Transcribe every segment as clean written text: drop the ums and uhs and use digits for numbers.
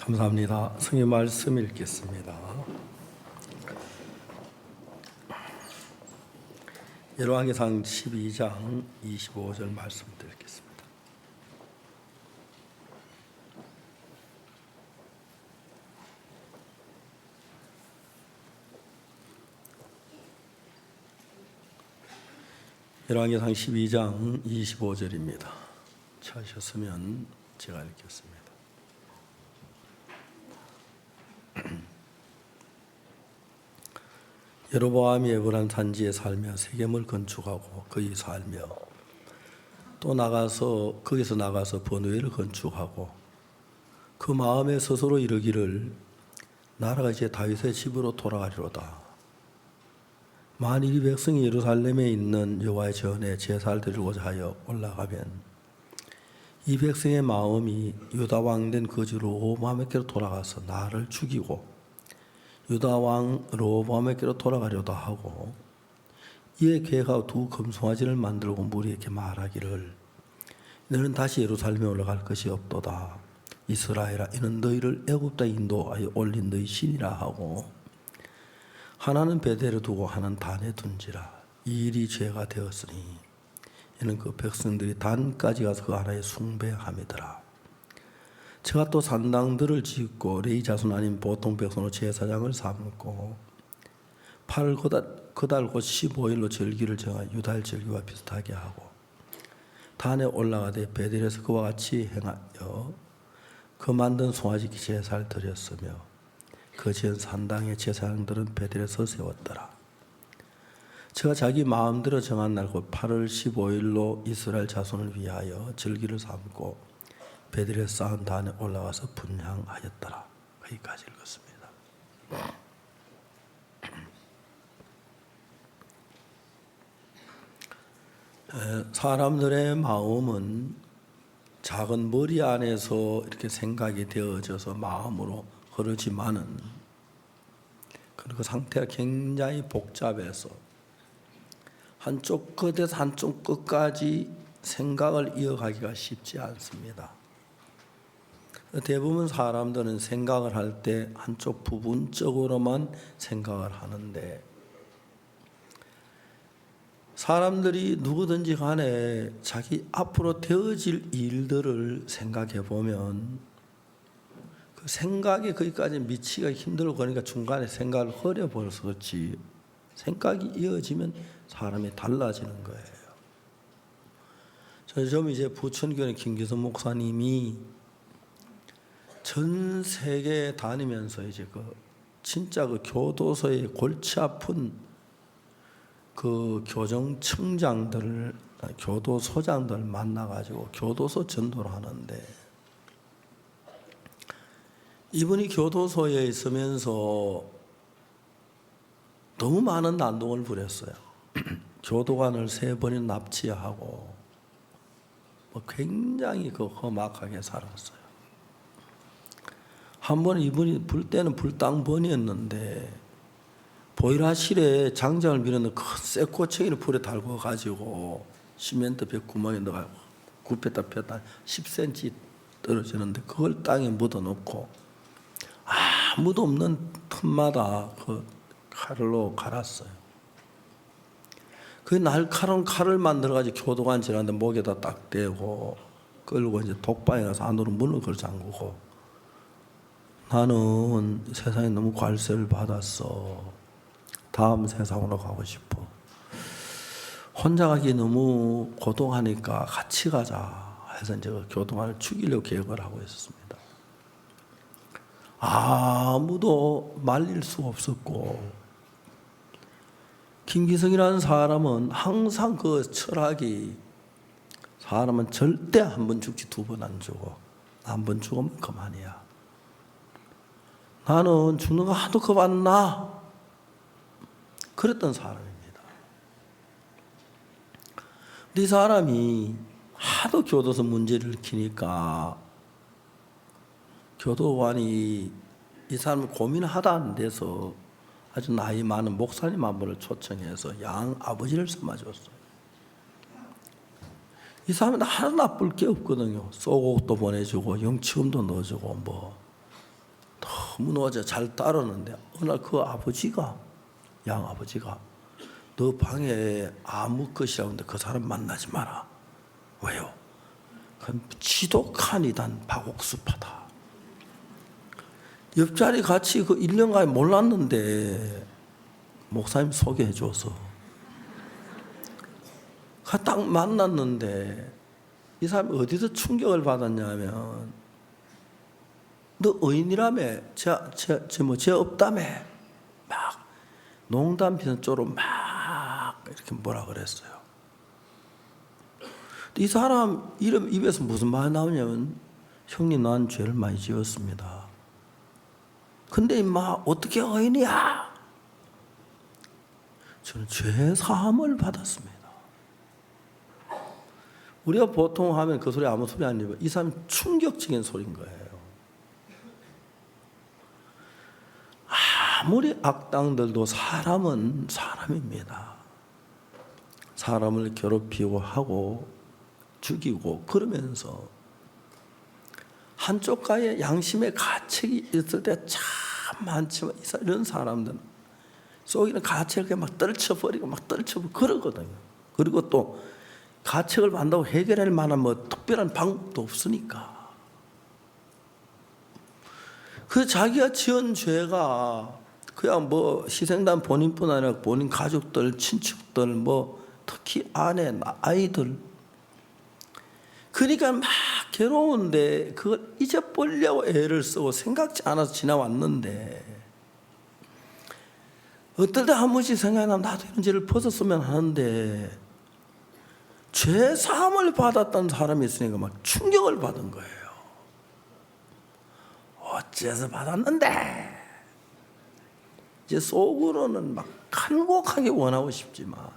감사합니다. 성의 말씀 읽겠습니다. 열왕기상 12장 25절 말씀 드리겠습니다. 열왕기상 12장 25절입니다. 찾으셨으면 제가 읽겠습니다. 여로보암이 에브란 산지에 살며 세겜을 건축하고 거기 살며 또 거기서 나가서 버누엘을 건축하고 그 마음에 스스로 이르기를 나라가 이제 다윗의 집으로 돌아가리로다. 만일 이 백성이 예루살렘에 있는 여호와의 전에 제사를 드리고자 하여 올라가면 이 백성의 마음이 유다 왕 된 거지 로보암에게로 돌아가서 나를 죽이고 유다 왕 로보암에게로 돌아가려다 하고 이에 걔가 두 금송아지를 만들고 무리에게 말하기를 너는 다시 예루살렘에 올라갈 것이 없도다. 이스라엘아, 이는 너희를 애굽에 인도하여 올린 너희 신이라 하고 하나는 베델에 두고 하나는 단에 둔지라. 이 일이 죄가 되었으니 이는 그 백성들이 단까지 가서 그 하나에 숭배함이더라. 제가 또 산당들을 짓고 레위 자손 아닌 보통 백성으로 제사장을 삼고 팔을 거달고 15일로 절기를 정하 유달 절기와 비슷하게 하고 단에 올라가되 베델에서 그와 같이 행하여 그 만든 송아지 제사를 드렸으며 그 지은 산당의 제사장들은 베델에서 세웠더라. 제가 자기 마음대로 정한 날 곧 8월 15일로 이스라엘 자손을 위하여 절기를 삼고 베델에 쌓은 단에 올라가서 분향하였더라. 여기까지 읽었습니다. 사람들의 마음은 작은 머리 안에서 이렇게 생각이 되어져서 마음으로 흐르지만은 그 상태가 굉장히 복잡해서 한쪽 끝에서 한쪽 끝까지 생각을 이어가기가 쉽지 않습니다. 대부분 사람들은 생각을 할 때 한쪽 부분적으로만 생각을 하는데 사람들이 누구든지 간에 자기 앞으로 되어질 일들을 생각해 보면 그 생각이 거기까지 미치기가 힘들고 그러니까 중간에 생각을 흐려버려서 그렇지 생각이 이어지면 사람이 달라지는 거예요. 좀 이제 부천교회 김기선 목사님이 전 세계 다니면서 이제 진짜 교도소의 골치 아픈 교정청장들, 교도소장들 만나가지고 교도소 전도를 하는데 이분이 교도소에 있으면서 너무 많은 난동을 부렸어요. 교도관을 3번이나 납치하고 굉장히 험악하게 살았어요. 한 번 이분이 불 때는 불당번이었는데 보일하실에 장작을 밀었는데 큰 쇠꼬챙이를 불에 달고 가지고 시멘트 벽 구멍에 넣어가지고 굽혔다 폈다 10cm 떨어지는데 그걸 땅에 묻어놓고 아무도 없는 틈마다 그 칼로 갈았어요. 그 날카로운 칼을 만들어가지고 교도관 지나는데 목에다 딱 대고 끌고 이제 독방에 가서 안으로 문을 걸 잠그고 나는 세상에 너무 괄세를 받았어. 다음 세상으로 가고 싶어. 혼자 가기 너무 고독하니까 같이 가자 해서 이제 교도관을 죽이려고 계획을 하고 있었습니다. 아무도 말릴 수 없었고 김기성이라는 사람은 항상 그 철학이 사람은 절대 한 번 죽지 2번 안 죽어. 한 번 죽으면 그만이야. 나는 죽는 거 하도 겁 안 나. 그랬던 사람입니다. 근데 이 사람이 하도 교도소 문제를 일으키니까 교도관이 이 사람을 고민하다 안 돼서 아주 나이 많은 목사님 한 분을 초청해서 양 아버지를 삼아줬어요. 이 사람은 하나 나쁠 게 없거든요. 쏘곡도 보내주고 영치금도 넣어주고 너무나 잘 따르는데 어느 날 그 아버지가, 양아버지가 너 방에 아무 것이라고 하는데 그 사람 만나지 마라. 왜요? 그건 지독한 이단 박옥수파다. 옆자리 같이 그 1년간 몰랐는데 목사님 소개해줘서 딱 만났는데 이 사람이 어디서 충격을 받았냐면 너 의인이라며 제 없다며 막 농담 비슷한 쪽으로 막 이렇게 뭐라 그랬어요. 이 사람 이름 입에서 무슨 말이 나오냐면 형님 난 죄를 많이 지었습니다. 근데 임마 어떻게 의인이야? 저는 죄 사함을 받았습니다. 우리가 보통 하면 그 소리 아무 소리 아니고 이 사람이 충격적인 소리인 거예요. 아무리 악당들도 사람은 사람입니다. 사람을 괴롭히고 하고 죽이고 그러면서 한쪽 가에 양심의 가책이 있을 때 참 많지만 이런 사람들은 속이는 가책을 막 떨쳐버리고 그러거든요. 그리고 또 가책을 받는다고 해결할 만한 뭐 특별한 방법도 없으니까. 그 자기가 지은 죄가 그냥 뭐 희생단 본인뿐 아니라 본인 가족들, 친척들, 뭐 특히 아내, 아이들. 그러니까 막 괴로운데 그걸 잊어버리려고 애를 쓰고 생각지 않아서 지나왔는데 어떨 때 한 번씩 생각나면 나도 이런 죄를 벗었으면 하는데 죄 사함을 받았던 사람이 있으니까 막 충격을 받은 거예요. 어째서 받았는데 이제 속으로는 막 간곡하게 원하고 싶지만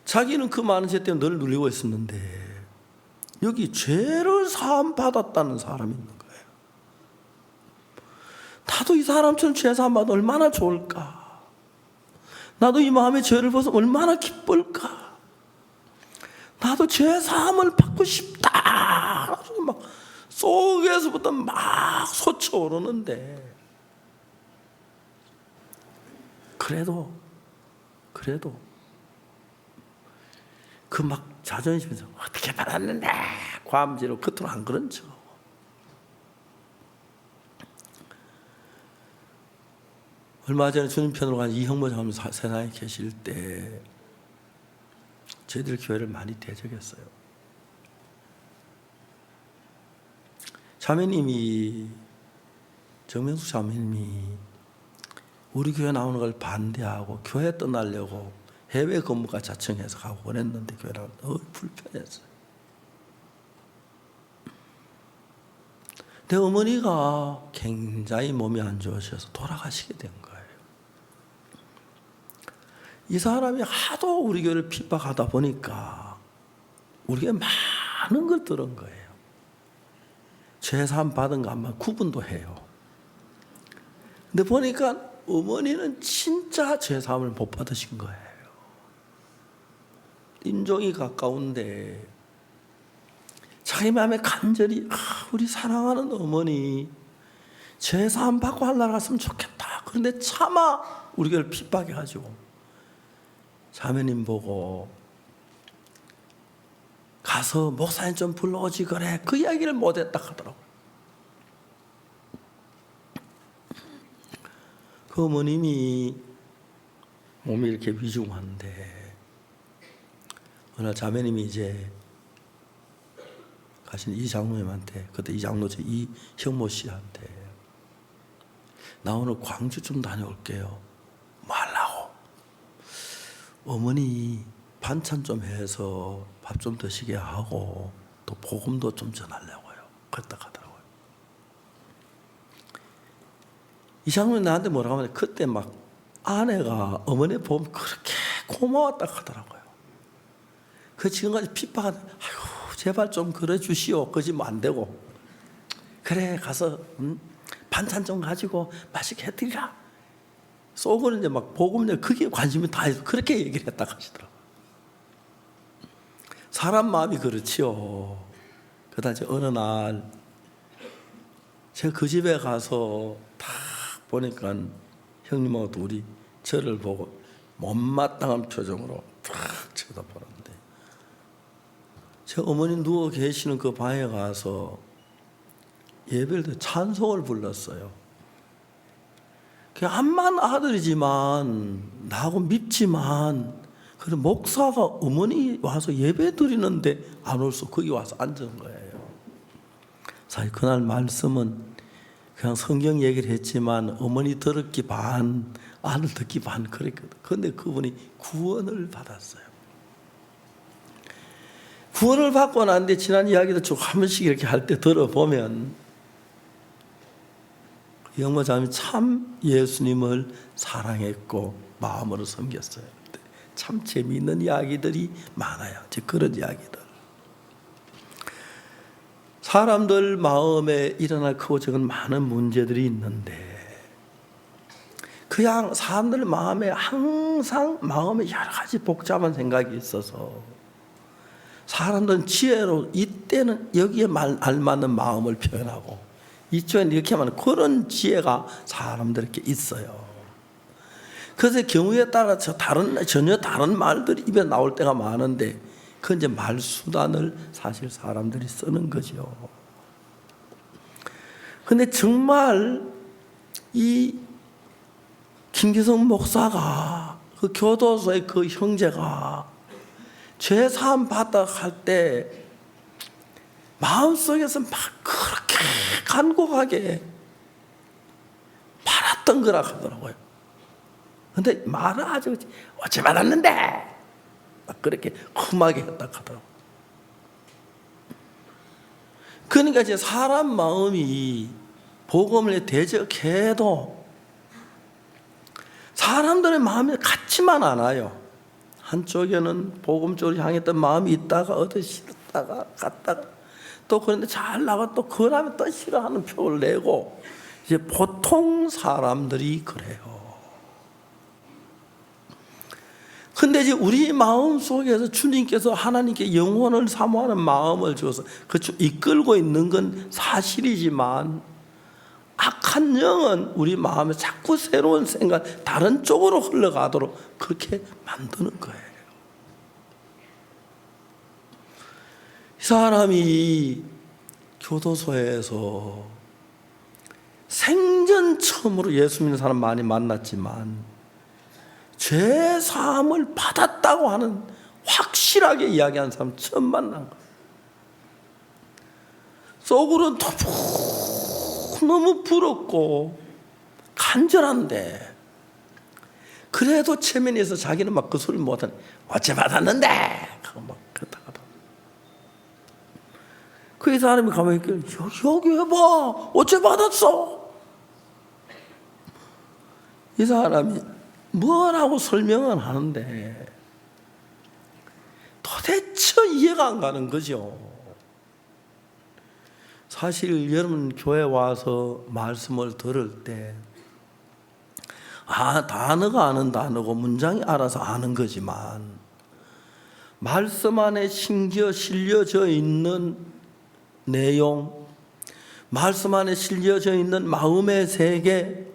자기는 그 많은 죄 때문에 늘 누리고 있었는데 여기 죄를 사함 받았다는 사람이 있는 거예요. 나도 이 사람처럼 죄 사함 받으면 얼마나 좋을까? 나도 이 마음의 죄를 벗으면 얼마나 기쁠까? 나도 죄 사함을 받고 싶다. 막 속에서부터 막 솟아오르는데 그래도 그 막 자존심에서 어떻게 받았는데 과음지로 겉으로 안 그런 척. 얼마 전에 주님 편으로 간 이형모 장로님 세상에 계실 때 저희들 교회를 많이 대적했어요. 자매님이 정명숙 자매님이 우리 교회 나오는 걸 반대하고 교회 떠나려고 해외 근무가 자청해서 가고 그랬는데 교회가 너무 불편했어요. 내 어머니가 굉장히 몸이 안 좋으셔서 돌아가시게 된 거예요. 이 사람이 하도 우리 교회를 핍박하다 보니까 우리 교회 많은 걸 들은 거예요. 죄사함 받은 것만 구분도 해요. 근데 보니까 어머니는 진짜 죄사함을 못 받으신 거예요. 인종이 가까운데 자기 마음에 간절히 우리 사랑하는 어머니 죄사함 받고 하나님 갔으면 좋겠다. 그런데 차마 우리 교회를 핍박해가지고 자매님 보고 가서 목사님 좀 불러오지 그래. 그 이야기를 못했다 하더라고요. 그 어머님이 몸이 이렇게 위중한데 어느 날 자매님이 이제 가신 이 장로님한테 그때 이 장로 이 형모 씨한테 나 오늘 광주 좀 다녀올게요. 뭐 하려고? 어머니 반찬 좀 해서 밥 좀 드시게 하고 또 복음도 좀 전하려고요. 그랬다 하더라고요. 이 장로님 나한테 뭐라고 하면 그때 막 아내가 어머니 보면 그렇게 고마웠다 하더라고요. 그 지금까지 핍박한 아이고 제발 좀 그래 주시오. 그지 뭐 안 되고 그래 가서 반찬 좀 가지고 맛있게 해드리라. 속으로 이제 막 복음 이제 그게 관심이 다 해서 그렇게 얘기를 했다 하시더라고요. 사람 마음이 그렇지요. 그러다 이제 어느 날 제가 그 집에 가서 딱 보니까 형님하고 둘이 저를 보고 못마땅한 표정으로 딱 쳐다보는데, 제 어머니 누워 계시는 그 방에 가서 예배를 드려 찬송을 불렀어요. 암만 아들이지만 나하고 밉지만 그래 목사가 어머니 와서 예배 드리는데 안 올 수 거기 와서 앉은 거예요. 사실 그날 말씀은 그냥 성경 얘기를 했지만 어머니 들었기 반 아들 듣기 반 그랬거든. 그런데 그분이 구원을 받았어요. 구원을 받고 난 뒤에 지난 이야기도 쭉 한 번씩 이렇게 할 때 들어보면 영모자매이 참 예수님을 사랑했고 마음으로 섬겼어요. 참 재미있는 이야기들이 많아요. 그런 이야기들. 사람들 마음에 일어날 크고 작은 많은 문제들이 있는데, 그냥 사람들 마음에 항상 마음에 여러 가지 복잡한 생각이 있어서 사람들은 지혜로 이때는 여기에 알맞는 마음을 표현하고 이쪽에는 이렇게 하면 그런 지혜가 사람들에게 있어요. 그래서 경우에 따라서 전혀 다른 말들이 입에 나올 때가 많은데, 그건 이제 말수단을 사실 사람들이 쓰는 거죠. 근데 정말 이 김기성 목사가 그 교도소의 그 형제가 죄사함 받아 갈 때 마음속에서 막 그렇게 간곡하게 받았던 거라 하더라고요. 근데 말은 아주 어찌 받았는데 막 그렇게 험하게 했다 하더라고요. 그러니까 이제 사람 마음이 복음을 대적해도 사람들의 마음이 같지만 않아요. 한쪽에는 복음 쪽으로 향했던 마음이 있다가 어디 싫다가 갔다가 또 그런데 잘 나가 또 그 다음에 또 싫어하는 표를 내고, 이제 보통 사람들이 그래요. 근데 이제 우리 마음 속에서 주님께서 하나님께 영혼을 사모하는 마음을 주어서 그쵸, 이끌고 있는 건 사실이지만 악한 영은 우리 마음에 자꾸 새로운 생각, 다른 쪽으로 흘러가도록 그렇게 만드는 거예요. 이 사람이 교도소에서 생전 처음으로 예수 믿는 사람 많이 만났지만 죄 사함을 받았다고 하는 확실하게 이야기하는 사람 처음 만난 거예요. 속으로는 너무 부럽고 간절한데, 그래도 체면에서 자기는 막 그 소리 못하는, 어째 받았는데 하고 막 그렇다 하더라고요. 그 사람이 가만히 있길래 여기 해봐, 어째 받았어? 이 사람이 뭐라고 설명은 하는데 도대체 이해가 안 가는 거죠. 사실 여러분 교회 와서 말씀을 들을 때 단어가 아는 단어고 문장이 알아서 아는 거지만, 말씀 안에 심겨 실려져 있는 내용, 말씀 안에 실려져 있는 마음의 세계,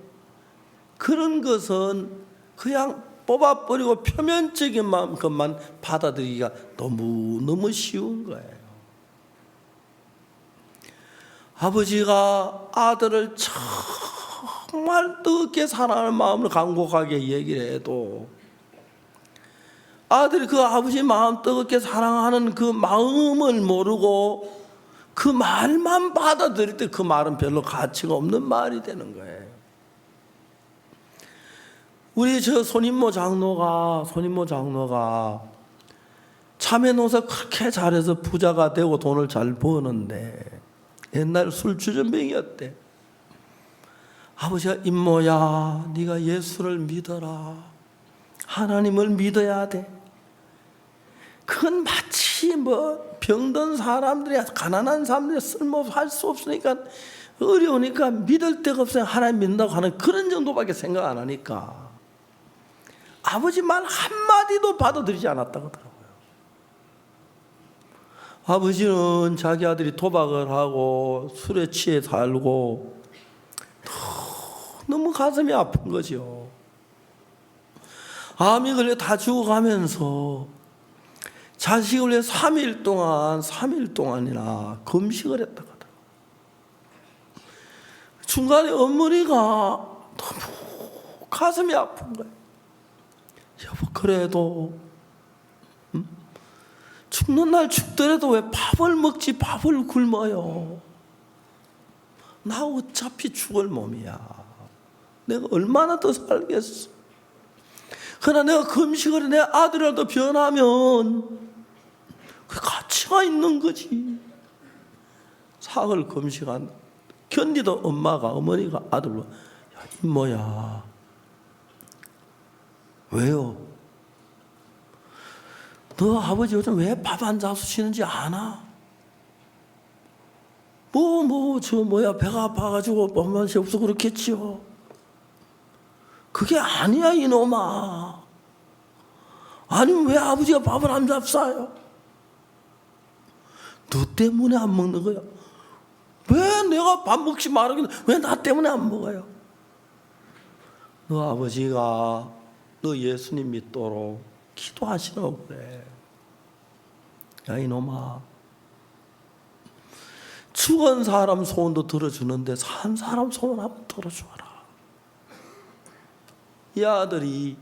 그런 것은 그냥 뽑아버리고 표면적인 것만 받아들이기가 너무너무 쉬운 거예요. 아버지가 아들을 정말 뜨겁게 사랑하는 마음을 간곡하게 얘기를 해도 아들이 그 아버지 마음 뜨겁게 사랑하는 그 마음을 모르고 그 말만 받아들일 때 그 말은 별로 가치가 없는 말이 되는 거예요. 우리 손인모 장로가 참외 농사 그렇게 잘해서 부자가 되고 돈을 잘 버는데 옛날 술주전병이었대. 아버지가 인모야, 네가 예수를 믿어라. 하나님을 믿어야 돼. 그건 마치 병든 사람들이, 가난한 사람들이 쓸모할 수 없으니까, 어려우니까 믿을 데가 없어요. 하나님 믿는다고 하는 그런 정도밖에 생각 안 하니까 아버지 말 한마디도 받아들이지 않았다고 하더라고요. 아버지는 자기 아들이 도박을 하고 술에 취해 살고 너무 가슴이 아픈 거죠. 암이 걸려 다 죽어가면서 자식을 위해 3일 동안이나 금식을 했다고 하더라고요. 중간에 어머니가 너무 가슴이 아픈 거예요. 여보, 그래도 죽는 날 죽더라도 왜 밥을 먹지, 밥을 굶어요. 나 어차피 죽을 몸이야. 내가 얼마나 더 살겠어. 그러나 내가 금식을 해 내 아들이라도 변하면 그 가치가 있는 거지. 사흘 금식한 견디도 어머니가 아들로, 야, 이모야, 왜요? 너 아버지 요즘 왜 밥 안 잡수시는지 아나? 배가 아파가지고 밥맛이 없어 그렇겠지요. 그게 아니야, 이놈아. 아니면 왜 아버지가 밥을 안 잡사요? 너 때문에 안 먹는 거야. 왜 내가 밥 먹지 말았는데 왜 나 때문에 안 먹어요? 너 아버지가 너 예수님 믿도록 기도하시라고 그래. 야, 이놈아, 죽은 사람 소원도 들어주는데 산 사람 소원 한번 들어줘라. 이 아들이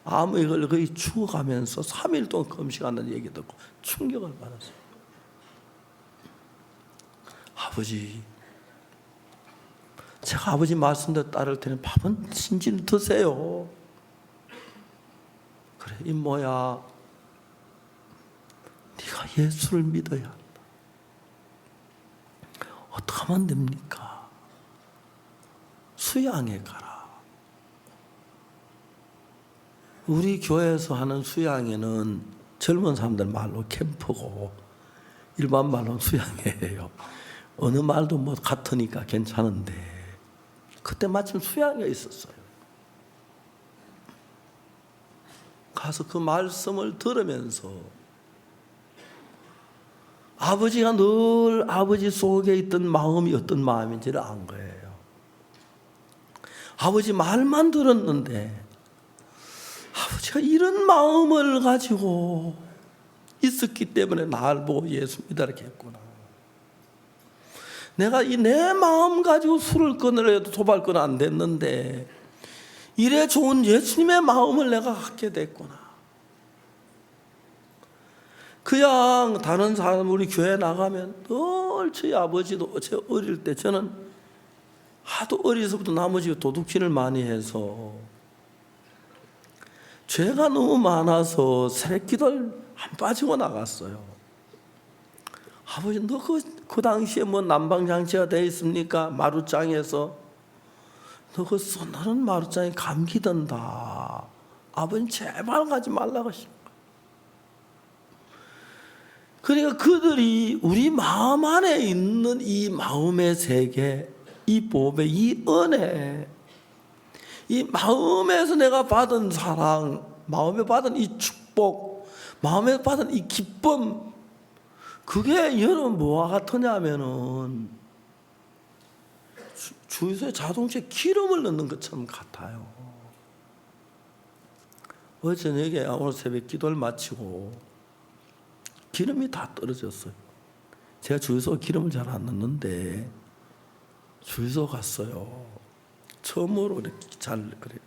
암에 걸려 거의 죽어가면서 3일 동안 금식한다는 얘기 듣고 충격을 받았어요. 아버지, 제가 아버지 말씀대로 따를 테니 밥은 진진 드세요. 그래, 이모야, 네가 예수를 믿어야 한다. 어떻게 하면 됩니까? 수양에 가라. 우리 교회에서 하는 수양회는 젊은 사람들 말로 캠프고 일반 말로는 수양회예요. 어느 말도 뭐 같으니까 괜찮은데 그때 마침 수양회가 있었어요. 가서 그 말씀을 들으면서 아버지가 늘 아버지 속에 있던 마음이 어떤 마음인지를 안 거예요. 아버지 말만 들었는데 아버지가 이런 마음을 가지고 있었기 때문에 날 보고 예수 믿으라고 했구나. 내가 이 내 마음 가지고 술을 끊으려 해도 도박은 안 됐는데 이래 좋은 예수님의 마음을 내가 갖게 됐구나. 그냥 다른 사람 우리 교회 나가면 늘 저희 아버지도 제 어릴 때 저는 하도 어려서부터 나머지 도둑질을 많이 해서 죄가 너무 많아서 새끼들 안 빠지고 나갔어요. 아버지, 너 그 당시에 뭐 난방장치가 돼 있습니까? 마루장에서 너 그 쏘는 마루장에 감기 든다. 아버지 제발 가지 말라고 하시는 거예요. 그러니까 그들이 우리 마음 안에 있는 이 마음의 세계, 이 보배, 이 은혜, 이 마음에서 내가 받은 사랑, 마음에 받은 이 축복, 마음에 받은 이 기쁨, 그게 여러분 뭐와 같으냐면은 주유소에 자동차에 기름을 넣는 것처럼 같아요. 어제 저녁에 오늘 새벽 기도를 마치고 기름이 다 떨어졌어요. 제가 주유소 기름을 잘 안 넣는데 주유소 갔어요. 처음으로 이렇게 잘 그래.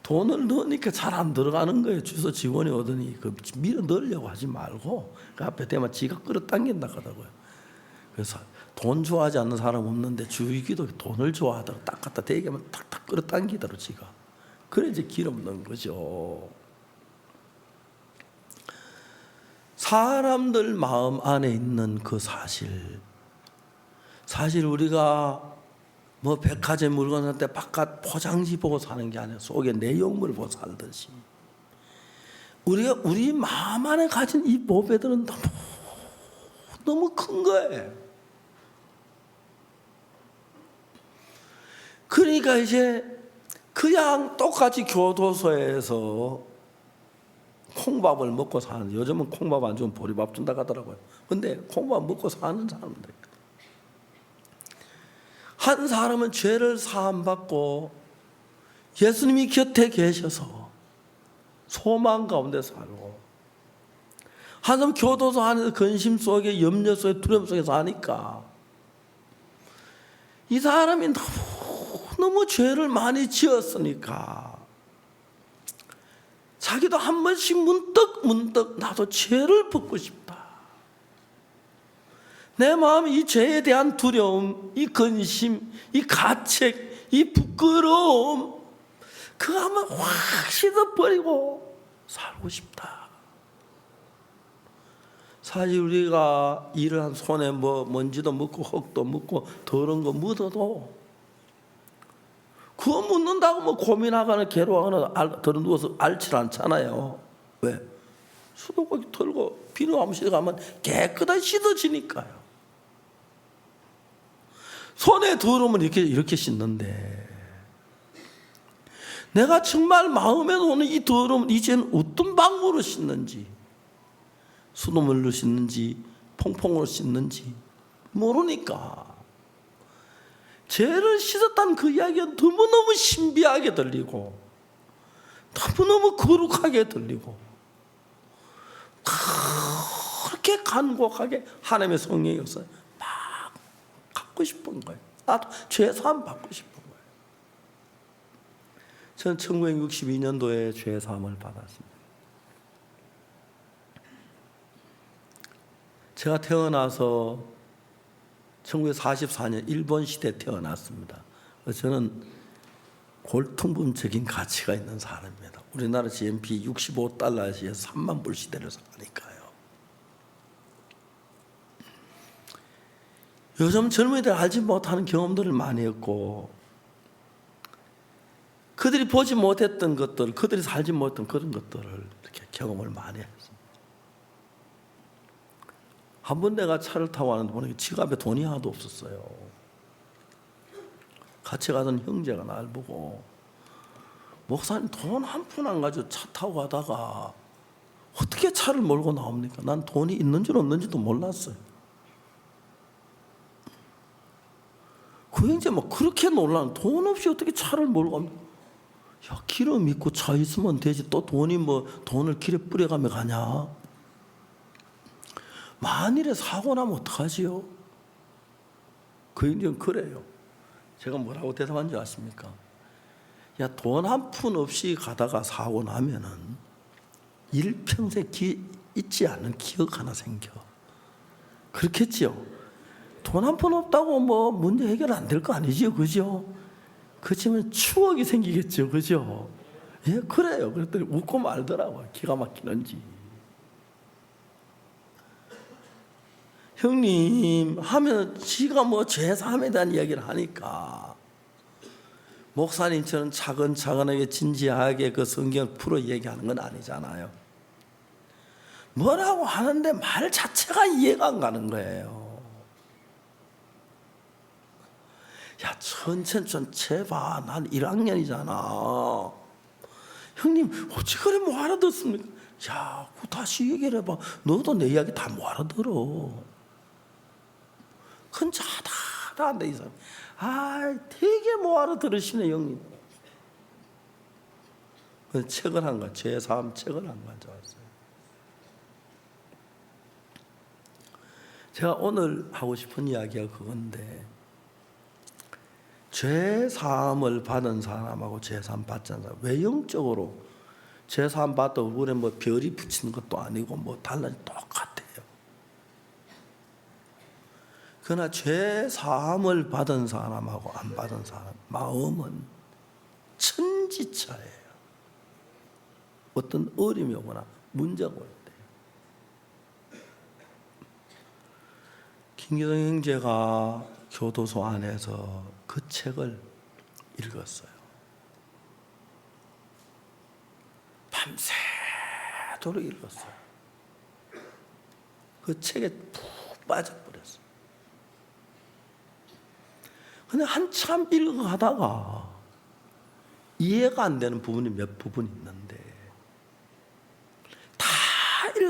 돈을 넣으니까 잘 안 들어가는 거예요. 주유소 직원이 오더니 그 밀어 넣으려고 하지 말고 그 앞에 대면 지가 끌어당긴다 하더라고요. 그래서 돈 좋아하지 않는 사람 없는데 주유기도 돈을 좋아하다가 딱 갖다 대기하면 탁탁 끌어당기더라고 지가. 그래 이제 기름 넣은 거죠. 사람들 마음 안에 있는 그 사실 우리가 뭐 백화점 물건 살 때 바깥 포장지 보고 사는 게 아니라 속에 내용물 보고 살듯이 우리가 우리 마음 안에 가진 이 보배들은 너무 큰 거예요. 그러니까 이제 그냥 똑같이 교도소에서 콩밥을 먹고 사는, 요즘은 콩밥 안 주면 보리밥 준다 하더라고요. 근데 콩밥 먹고 사는 사람들, 한 사람은 죄를 사함받고 예수님이 곁에 계셔서 소망 가운데 살고, 한 사람 교도소 안에서 근심 속에, 염려 속에, 두려움 속에 사니까 이 사람이 너무 죄를 많이 지었으니까 자기도 한 번씩 문득 나도 죄를 벗고 싶다. 내 마음에 이 죄에 대한 두려움, 이 근심, 이 가책, 이 부끄러움, 그거 한번 확 씻어버리고 살고 싶다. 사실 우리가 일을 한 손에 뭐 먼지도 묻고 흙도 묻고 더러운 거 묻어도 그거 묻는다고 뭐 고민하거나 괴로워하거나 들어누워서 앓질 않잖아요. 왜? 수도꼭지 털고 비누하면서 가면 깨끗하게 씻어지니까요. 손에 더러우면 이렇게 씻는데, 내가 정말 마음에 오는 이 더러움, 이제는 어떤 방법으로 씻는지, 수돗물로 씻는지 퐁퐁으로 씻는지 모르니까 죄를 씻었다는 그 이야기가 너무너무 신비하게 들리고 너무너무 거룩하게 들리고, 그렇게 간곡하게 하나님의 성령이 없어요. 막 갖고 싶은 거예요. 나도 죄사함 받고 싶은 거예요. 저는 1962년도에 죄사함을 받았습니다. 제가 태어나서 1944년 일본 시대에 태어났습니다. 저는 골통품적인 가치가 있는 사람입니다. 우리나라 GNP 65달러에서 3만 불 시대를 사니까요. 요즘 젊은이들 알지 못하는 경험들을 많이 했고, 그들이 보지 못했던 것들, 그들이 살지 못했던 그런 것들을 이렇게 경험을 많이 했습니다. 한 번 내가 차를 타고 왔는데 보니까 지갑에 돈이 하나도 없었어요. 같이 가던 형제가 날 보고, 목사님 돈 한 푼 안 가지고 차 타고 가다가 어떻게 차를 몰고 나옵니까? 난 돈이 있는지 없는지도 몰랐어요. 그 형제 막 그렇게 놀라는, 돈 없이 어떻게 차를 몰고 갑니까? 야, 기름 있고 차 있으면 되지, 또 돈이 뭐 돈을 길에 뿌려가며 가냐? 만일에 사고 나면 어떡하지요? 그 인연 그래요. 제가 뭐라고 대답한 줄 아십니까? 야, 돈 한 푼 없이 가다가 사고 나면은 일평생 잊지 않는 기억 하나 생겨. 그렇겠지요? 돈 한 푼 없다고 뭐 문제 해결 안 될 거 아니지요? 그죠? 그렇지만 추억이 생기겠죠? 그죠? 예, 그래요. 그랬더니 웃고 말더라고요. 기가 막히는지. 형님 하면 지가 뭐 죄사함에 대한 이야기를 하니까, 목사님처럼 차근차근하게 진지하게 그 성경을 풀어 얘기하는 건 아니잖아요. 뭐라고 하는데 말 자체가 이해가 안 가는 거예요. 야, 천천히 봐. 난 1학년이잖아. 형님 어찌 그래 못 알아듣습니까? 야, 다시 얘기를 해봐. 너도 내 이야기 다 못 알아들어. 근처 하다 한다 이 사람. 되게 뭐 알아들으시네 형님. 그 책을 한 거, 죄사함 책을 한 거 가져왔어요. 제가 오늘 하고 싶은 이야기가 그건데, 죄사함을 받은 사람하고 죄사함 받지 않는 사람, 외형적으로 죄사함 받도 얼굴에 뭐 별이 붙이는 것도 아니고 뭐 달라지 똑같아요. 그러나 죄사함을 받은 사람하고 안 받은 사람 마음은 천지차예요. 어떤 어려움이 오거나 문제가 올 때. 김기동 형제가 교도소 안에서 그 책을 읽었어요. 밤새도록 읽었어요. 그 책에 푹 빠져버렸어요. 근데 한참 읽어가다가 이해가 안 되는 부분이 몇 부분 있는데,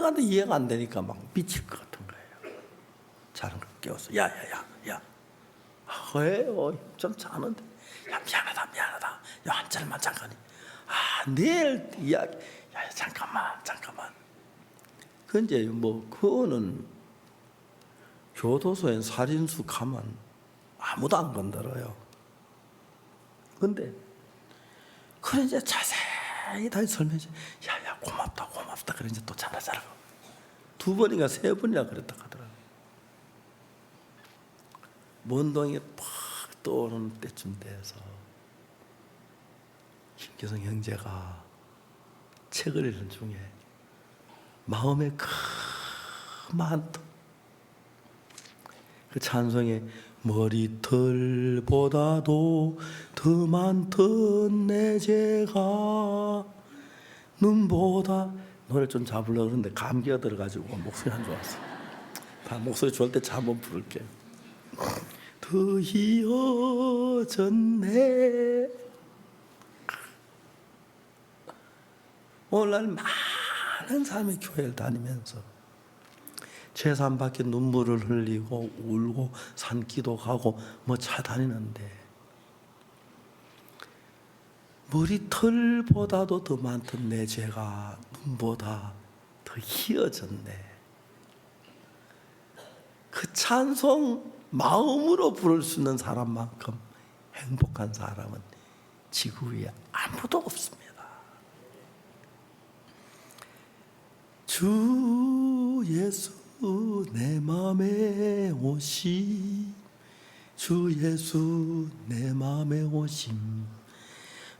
가도 이해가 안 되니까 막 미칠 것 같은 거예요. 자는 걸 깨워서 야야야 야. 왜요? 좀 자는데. 야 미안하다. 야 한짤만 잠깐이. 내일 이야기. 야 잠깐만. 그 이제 뭐 그거는 교도소엔 살인수 가면 아무도 안 건드려요. 근데 그래 이제 자세히 다 설명해. 야야 고맙다. 그래 이제 또 자라. 2번인가 3번이나 그랬다 하더라고. 먼동이 팍 떠오르는 때쯤 돼서 김기성 형제가 책을 읽는 중에 마음에 많던 그 찬송에 머리털보다도 더 많던 내 죄가 눈보다 노래 좀 잡으려고 그러는데 감기가 들어가지고 목소리 안 좋았어. 다 목소리 좋을 때 한번 부를게. 더 희어졌네. 오늘날 많은 사람이 교회를 다니면서 죄산 밖에 눈물을 흘리고 울고 산기도 가고 뭐 찾아다니는데 머리털보다도 더 많던 내 죄가 눈보다 더 희어졌네. 그 찬송 마음으로 부를 수 있는 사람만큼 행복한 사람은 지구 위에 아무도 없습니다. 주 예수 내 맘에 오심, 주 예수 내 맘에 오심,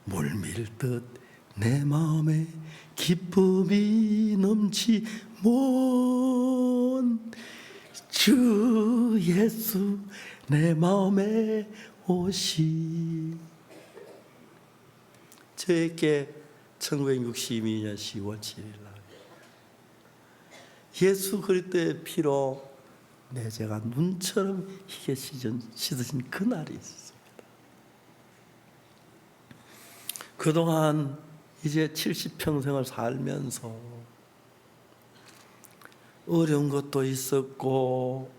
물밀듯 내 마음에 기쁨이 넘치면 주 예수 내 마음에 오심. 저에게 1962년 10월 7일 날 예수 그리스도의 피로 내 죄가 눈처럼 희게 씻어진 그날이 있었습니다. 그동안 이제 70평생을 살면서 어려운 것도 있었고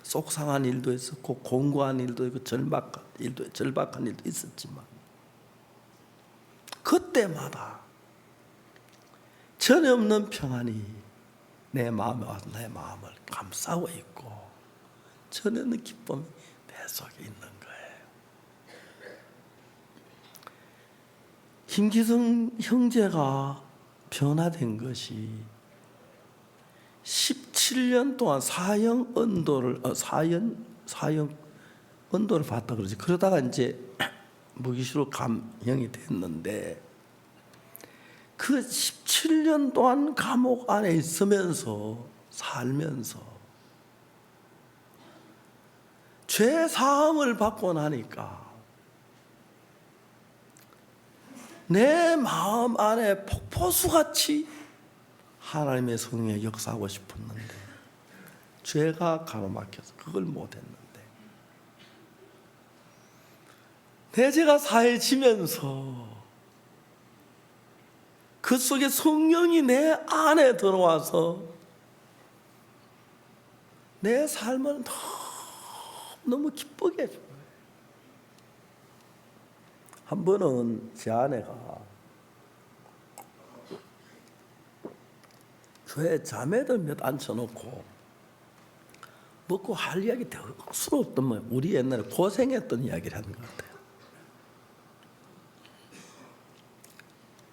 속상한 일도 있었고 공고한 일도 있고 절박한 일도 있었지만 그때마다 전혀 없는 평안이 내 마음에 와서 내 마음을 감싸고 있고 전혀 없는 기쁨이 내 속에 있는 거예요. 김기성 형제가 변화된 것이 17년 동안 사형 언도를 받다 그러지. 그러다가 이제 무기수로 감형이 됐는데 그 17년 동안 감옥 안에 있으면서 살면서 죄 사함을 받고 나니까 내 마음 안에 폭포수같이 하나님의 성령이 역사하고 싶었는데 죄가 가로막혀서 그걸 못했는데 내 죄가 사해지면서 그 속에 성령이 내 안에 들어와서 내 삶을 너무 기쁘게 해줘요. 한 번은 제 아내가 교회 자매들 몇 앉혀놓고 먹고 할 이야기 되게 억스러웠던 거예요. 우리 옛날에 고생했던 이야기를 하는 것 같아요.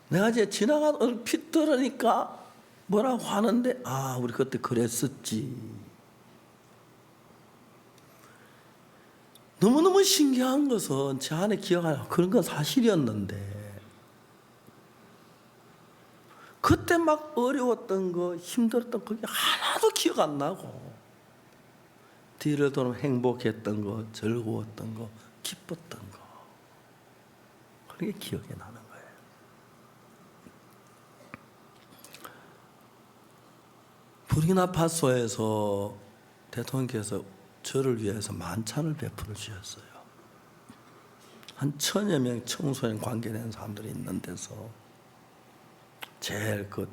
내가 이제 지나가다 얼핏 들으니까 뭐라고 하는데 우리 그때 그랬었지. 너무너무 신기한 것은 제 안에 기억하는 그런 건 사실이었는데 그때 막 어려웠던 거 힘들었던 그게 하나도 기억 안 나고 뒤를 돌아보면 행복했던 거 즐거웠던 거 기뻤던 거 그게 기억이 나는 거예요. 부르키나파소에서 대통령께서 저를 위해서 만찬을 베풀어 주셨어요. 한 1000여 명 청소년 관계된 사람들이 있는 데서 제일 그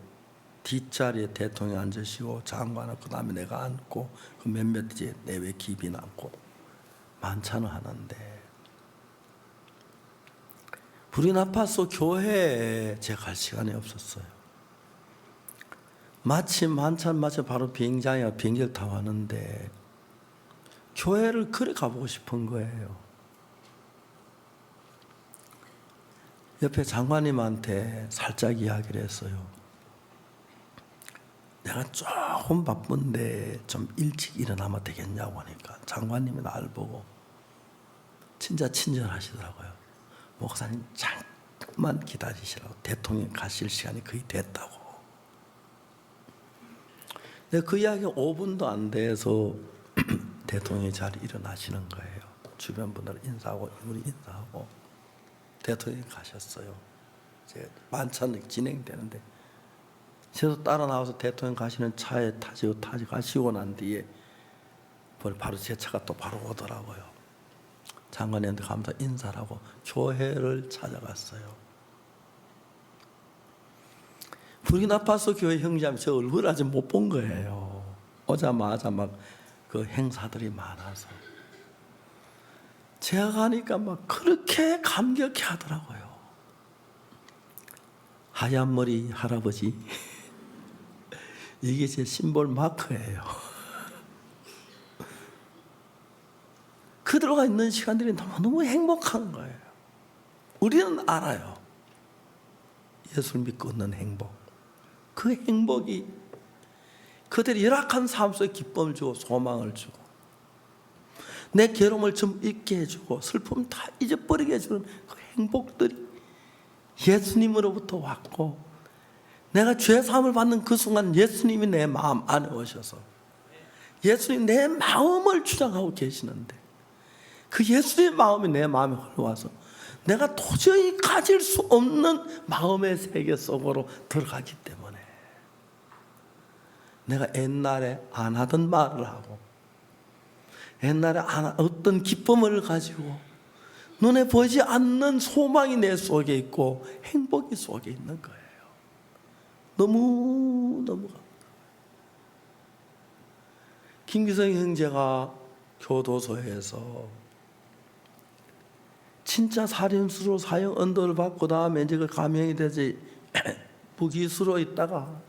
뒷자리에 대통령이 앉으시고 장관은 그 다음에 내가 앉고 그 몇몇 뒤에 내외 기빈 앉고 만찬을 하는데 부르키나파소 교회에 제가 갈 시간이 없었어요. 마침 만찬 마치 바로 비행장에 비행기를 타고 왔는데 교회를 그래 가보고 싶은 거예요. 옆에 장관님한테 살짝 이야기를 했어요. 내가 조금 바쁜데 좀 일찍 일어나면 되겠냐고 하니까 장관님이 나를 보고 진짜 친절하시더라고요. 목사님 잠깐만 기다리시라고. 대통령 가실 시간이 거의 됐다고. 근데 그 이야기 5분도 안 돼서 대통령이 잘 일어나시는 거예요. 주변 분들 인사하고 우리 인사하고 대통령이 가셨어요. 이제 만찬이 진행되는데 저도 따라 나와서 대통령 가시는 차에 타지고 가시고 난 뒤에 바로 제 차가 또 바로 오더라고요. 장관님한테 가면서 인사를 하고 교회를 찾아갔어요. 부르키나파소 교회 형제하면 저 얼굴을 아직 못 본 거예요. 오자마자 막 그 행사들이 많아서 제가 가니까 막 그렇게 감격해 하더라고요. 하얀 머리 할아버지 이게 제 심볼 마크예요. 그들과 있는 시간들이 너무너무 행복한 거예요. 우리는 알아요. 예수를 믿고 얻는 행복. 그 행복이 그들이 열악한 삶 속에 기쁨을 주고 소망을 주고 내 괴로움을 좀 잊게 해주고 슬픔 다 잊어버리게 해주는 그 행복들이 예수님으로부터 왔고 내가 죄사함을 받는 그 순간 예수님이 내 마음 안에 오셔서 예수님 내 마음을 주장하고 계시는데 그 예수님의 마음이 내 마음에 흘러와서 내가 도저히 가질 수 없는 마음의 세계 속으로 들어가기 때문에 내가 옛날에 안 하던 말을 하고 옛날에 어떤 기쁨을 가지고 눈에 보이지 않는 소망이 내 속에 있고 행복이 속에 있는 거예요. 너무너무 감사해요. 김기성 형제가 교도소에서 진짜 살인수로 사형 언도를 받고 다음에 이제 그 감형이 되지 무기수로 있다가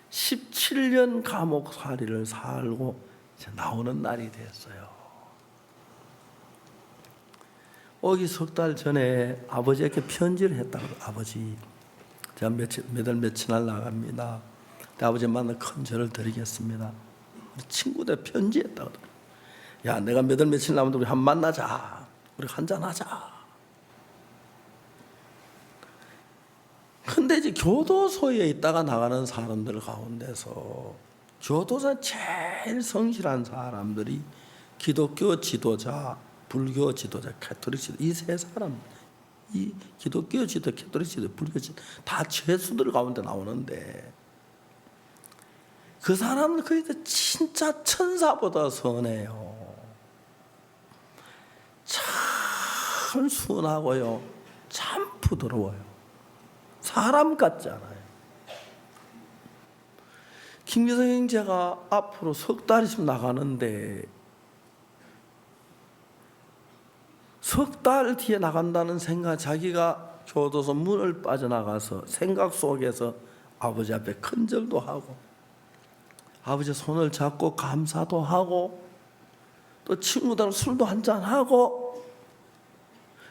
17년 감옥살이를 살고 이제 나오는 날이 됐어요. 오기 석 달 전에 아버지에게 편지를 했다고. 아버지, 제가 며칠 날 나갑니다. 아버지 만나 큰절을 드리겠습니다. 친구들 편지했다고. 야, 내가 며칠 남았는데 우리 한번 만나자. 우리 한잔하자. 근데 이제 교도소에 있다가 나가는 사람들 가운데서 교도소에 제일 성실한 사람들이 기독교 지도자, 불교 지도자, 가톨릭 지도자, 이 세 사람, 이 기독교 지도, 가톨릭 지도, 불교 지도 다 죄수들 가운데 나오는데 그 사람들 거의 진짜 천사보다 선해요. 참 순하고요, 참 부드러워요. 사람 같지 않아요. 김기성 형제가 앞으로 석 달 있으면 나가는데 석 달 뒤에 나간다는 생각, 자기가 교도소 문을 빠져나가서 생각 속에서 아버지 앞에 큰절도 하고 아버지 손을 잡고 감사도 하고 또 친구들하고 술도 한잔하고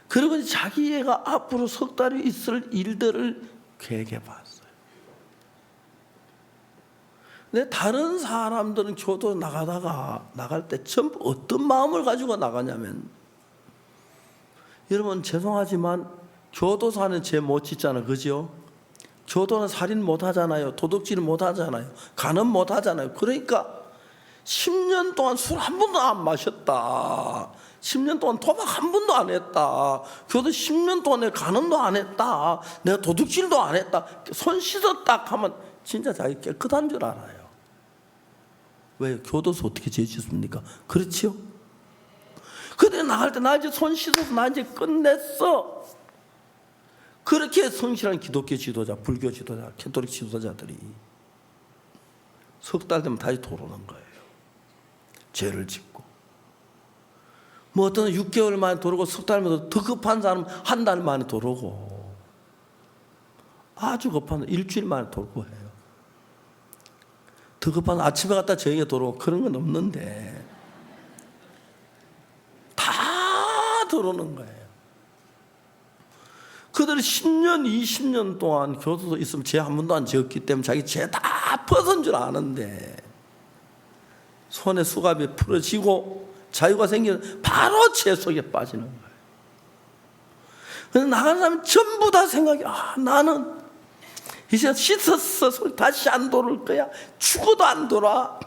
그리고 자기가 앞으로 석 달이 있을 일들을 계획해 봤어요. 근데 다른 사람들은 교도 나갈 때 전부 어떤 마음을 가지고 나가냐면, 여러분 죄송하지만 교도소는 죄 못 짓잖아요. 그죠? 교도는 살인 못 하잖아요. 도둑질 못 하잖아요. 간음 못 하잖아요. 그러니까 10년 동안 술 한 번도 안 마셨다. 10년 동안 도박 한 번도 안 했다. 교도 10년 동안 내가 간음도 안 했다. 내가 도둑질도 안 했다. 손 씻었다 하면 진짜 자기 깨끗한 줄 알아요. 왜요? 교도소 어떻게 죄 짓습니까? 그렇지요? 근데 나갈 때 나 이제 손 씻어서 나 이제 끝냈어. 그렇게 성실한 기독교 지도자, 불교 지도자, 캐톨릭 지도자들이 석 달 되면 다시 돌아오는 거예요. 죄를 짓고. 뭐 어떤 6개월 만에 돌아오고 석 달마다 더 급한 사람은 한 달 만에 돌아오고, 아주 급한 사람은 일주일 만에 돌아오고 해요. 더 급한 아침에 갔다 저녁에 돌아오고 그런 건 없는데 다 들어오는 거예요. 그들이 10년, 20년 동안 교도소 있으면 죄 한 번도 안 지었기 때문에 자기 죄 다 벗은 줄 아는데 손에 수갑이 풀어지고 자유가 생기면 바로 죄 속에 빠지는 거예요. 그래서 나가는 사람은 전부 다 생각이, 나는 이제 씻었어. 다시 안 돌아올 거야. 죽어도 안 돌아.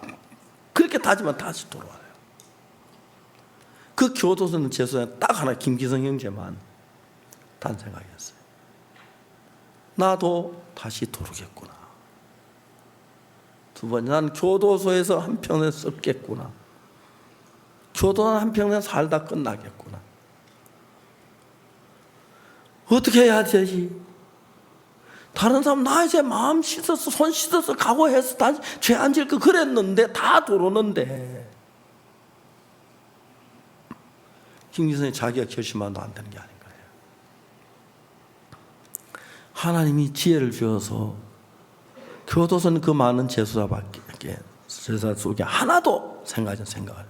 그렇게 다지만 다시 돌아와요. 그 교도소는 재소자는 딱 하나, 김기성 형제만 단 생각이었어요. 나도 다시 돌아오겠구나. 두 번째, 난 교도소에서 한평생 썩겠구나. 교도는 한평생 살다 끝나겠구나. 어떻게 해야 되지? 다른 사람 나 이제 마음 씻었어, 손 씻었어, 각오해서 다시 죄 안 지을 거 그랬는데 다 들어오는데 김기성이 자기가 결심만도 안 되는 게 아닌 거예요. 하나님이 지혜를 주어서 교도소는 그 많은 제수자밖에 제사 속에 하나도 생각하지 생각을.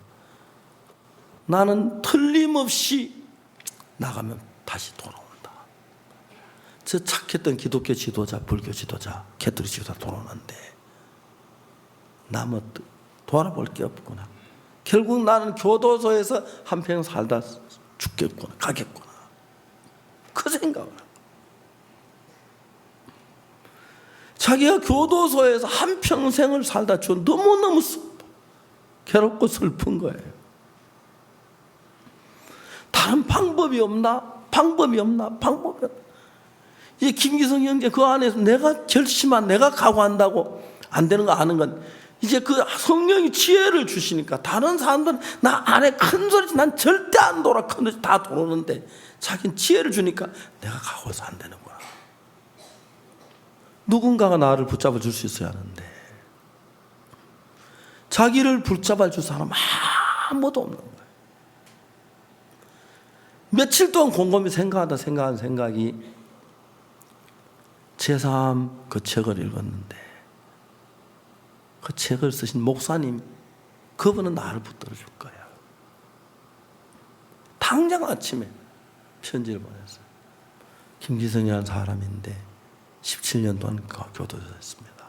나는 틀림없이 나가면 다시 돌아온다. 저 착했던 기독교 지도자, 불교 지도자, 캐톨릭 지도자 돌아오는데 나뭐 돌아볼 게 없구나. 결국 나는 교도소에서 한평 살다 죽겠구나, 가겠구나. 그 생각을. 자기가 교도소에서 한평생을 살다 죽은 너무너무 괴롭고 슬픈 거예요. 다른 방법이 없나? 방법이 없나? 방법이 없나? 이 김기성 형제 그 안에서 내가 결심한, 내가 각오한다고 안 되는 거 아는 건 이제 그 성령이 지혜를 주시니까 다른 사람들은 나 안에 큰 소리지 난 절대 안 돌아, 큰 소리 다 돌아오는데 자기는 지혜를 주니까 내가 각오해서 안 되는구나. 누군가가 나를 붙잡아 줄 수 있어야 하는데 자기를 붙잡아 줄 사람 아무도 없는 거예요. 며칠 동안 곰곰이 생각한 생각이 제3 그 책을 읽었는데 그 책을 쓰신 목사님, 그분은 나를 붙들어 줄 거야. 당장 아침에 편지를 보냈어요. 김기성이라는 사람인데 17년 동안 교도소였습니다.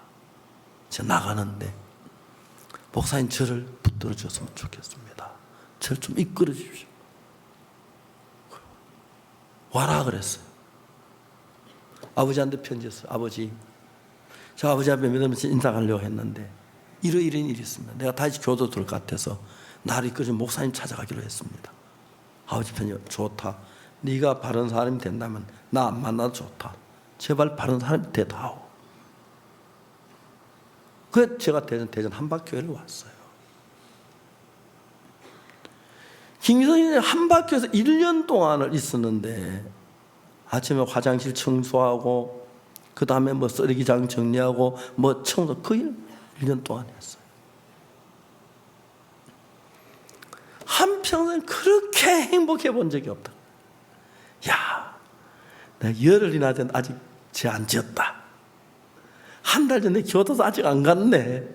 이제 나가는데 목사님 저를 붙들어 줬으면 좋겠습니다. 저를 좀 이끌어 주십시오. 와라 그랬어요. 아버지한테 편지했어요. 아버지, 저 아버지 앞에 믿으면서 인사하려고 했는데 이런 일이 있습니다. 내가 다시 교도 들 것 같아서 나를 이끌어 목사님 찾아가기로 했습니다. 아버지 편지, 좋다. 네가 바른 사람이 된다면 나 안 만나도 좋다. 제발 바른 사람이 되다오. 그래서 제가 대전 한박교회를 왔어요. 김기성이 한박교회에서 1년 동안을 있었는데 아침에 화장실 청소하고 그 다음에 뭐 쓰레기장 정리하고 뭐 청소, 그 일 1년 동안 했어요. 한평생 그렇게 행복해 본 적이 없다. 야, 내가 열흘이나 된 아직 죄 안 지었다. 한 달 전에 교도소 아직 안 갔네.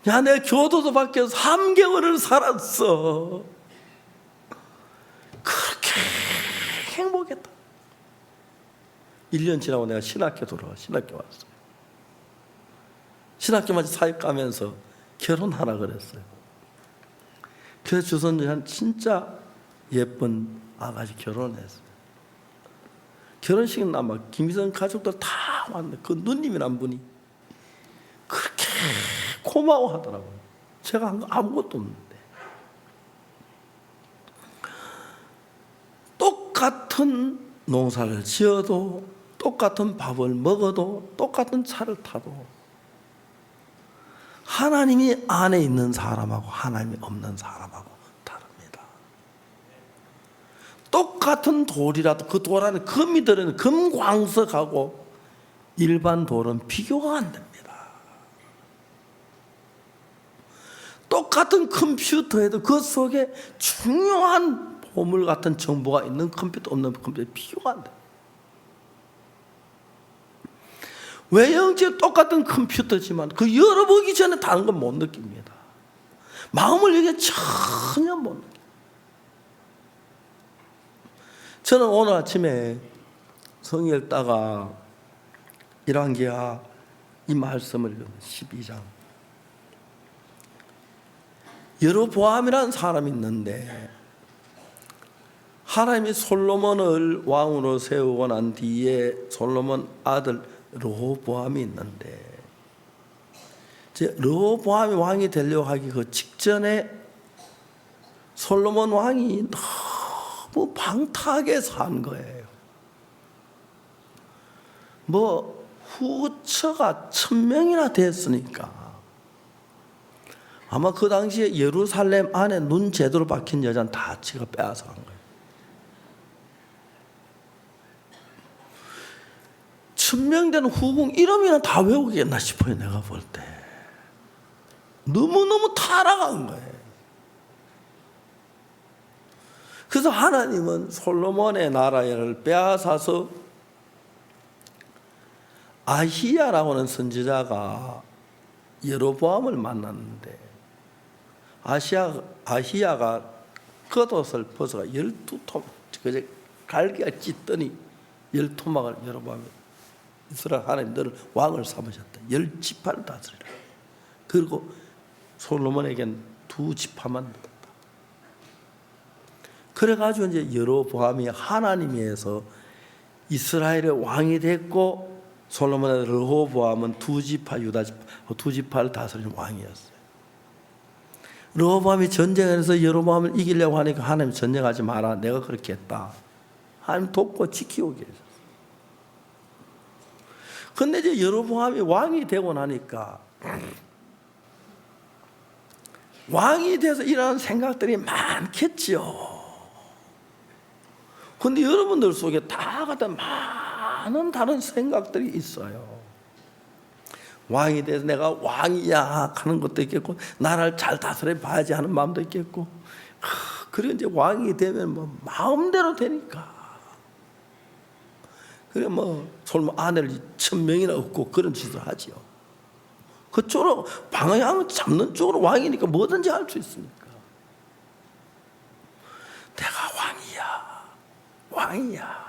야, 내가 교도소 밖에서 3개월을 살았어. 그렇게 행복했다. 1년 지나고 내가 신학교 신학교 왔어요. 신학교 마치 사역 가면서 결혼하라 그랬어요. 그래서 주선이 한 진짜 예쁜 아가씨 결혼했어요. 결혼식은 아마 김기성 가족들 다 왔는데 그 누님이란 분이 그렇게 고마워하더라고요. 제가 한 거 아무것도 없는데. 똑같은 농사를 지어도 똑같은 밥을 먹어도 똑같은 차를 타도 하나님이 안에 있는 사람하고 하나님이 없는 사람하고 다릅니다. 똑같은 돌이라도 그 돌 안에 금이 들어있는 금광석하고 일반 돌은 비교가 안 됩니다. 똑같은 컴퓨터에도 그 속에 중요한 보물 같은 정보가 있는 컴퓨터 없는 컴퓨터 비교가 안 돼요. 외형체 똑같은 컴퓨터지만 그 열어보기 전에 다른 건 못 느낍니다. 마음을 여기에 전혀 못 느껴요. 저는 오늘 아침에 성경 읽다가 1왕기하 이 말씀을 12장 여로보암이라는 사람이 있는데 하나님이 솔로몬을 왕으로 세우고 난 뒤에 솔로몬 아들 르호보암이 있는데 르호보암이 왕이 되려고 하기 그 직전에 솔로몬 왕이 너무 방탕하게 산 거예요. 뭐 후처가 1000명이나 됐으니까 아마 그 당시에 예루살렘 안에 눈 제대로 박힌 여자는 다 지가 빼앗아 간 거예요. 1000명 되는 후궁 이름이나 다 외우겠나 싶어요. 내가 볼 때 너무너무 타락한 거예요. 그래서 하나님은 솔로몬의 나라를 빼앗아서 아히야라고 하는 선지자가 여로보암을 만났는데 아히야가 겉옷을 벗어가 12토막 그제 갈기가 찢더니 12토막을 여로보암이 이스라엘 하나님 너를 왕을 삼으셨다. 10지파를 다스리라. 그리고 솔로몬에겐 2지파만 넣었다. 그래가지고 이제 여로보암이 하나님에서 이스라엘의 왕이 됐고 솔로몬의 르호보암은 2지파 유다지파 2지파를 다스리는 왕이었어요. 르호보암이 전쟁에서 여로보암을 이기려고 하니까 하나님 전쟁하지 마라. 내가 그렇게 했다. 하나님 돕고 지키고 계셨어요. 근데 이제 여로보암이 왕이 되고 나니까 왕이 돼서 일어나는 생각들이 많겠죠. 근데 여러분들 속에 다 같은 많은 다른 생각들이 있어요. 왕이 돼서 내가 왕이야 하는 것도 있겠고 나라를 잘 다스려 봐야지 하는 마음도 있겠고 그리고 이제 왕이 되면 뭐 마음대로 되니까 그래 뭐 솔로몬 아내를 1000명이나 얻고 그런 짓을 하지요. 그쪽으로 방향을 잡는 쪽으로 왕이니까 뭐든지 할 수 있으니까 내가 왕이야.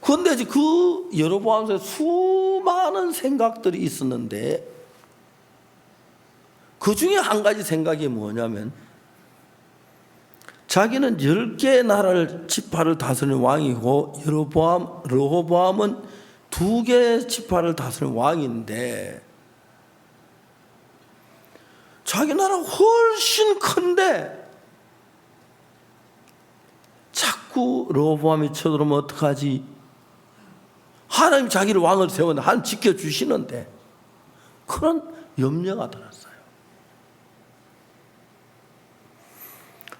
그런데 그 여로보암에 수많은 생각들이 있었는데 그 중에 한 가지 생각이 뭐냐면 자기는 10개의 나라를 지파를 다스리는 왕이고 르호보암은 2개의 지파를 다스리는 왕인데 자기 나라 훨씬 큰데 자꾸 르호보암이 쳐들어오면 어떡하지? 하나님 자기를 왕을 세웠는데 하나님 지켜주시는데 그런 염려가 들었어요.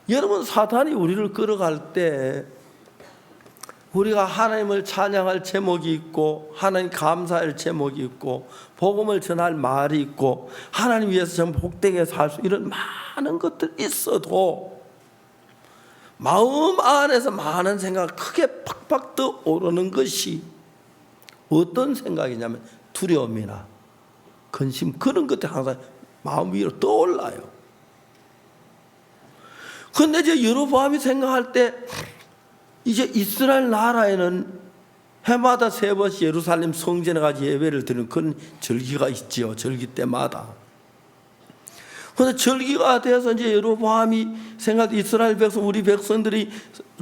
여러분 사탄이 우리를 끌어갈 때 우리가 하나님을 찬양할 제목이 있고 하나님 감사할 제목이 있고 복음을 전할 말이 있고 하나님 위해서 전부 복되게 살 수 이런 많은 것들 있어도 마음 안에서 많은 생각 크게 팍팍 떠오르는 것이 어떤 생각이냐면 두려움이나 근심 그런 것들이 항상 마음 위로 떠올라요. 그런데 이제 여로보암이 생각할 때 이제 이스라엘 나라에는 해마다 3번씩 예루살렘 성전에 가서 예배를 드리는 그런 절기가 있지요. 절기 때마다. 그런데 절기가 돼서 이제 여로보암이 생각해 이스라엘 백성 우리 백성들이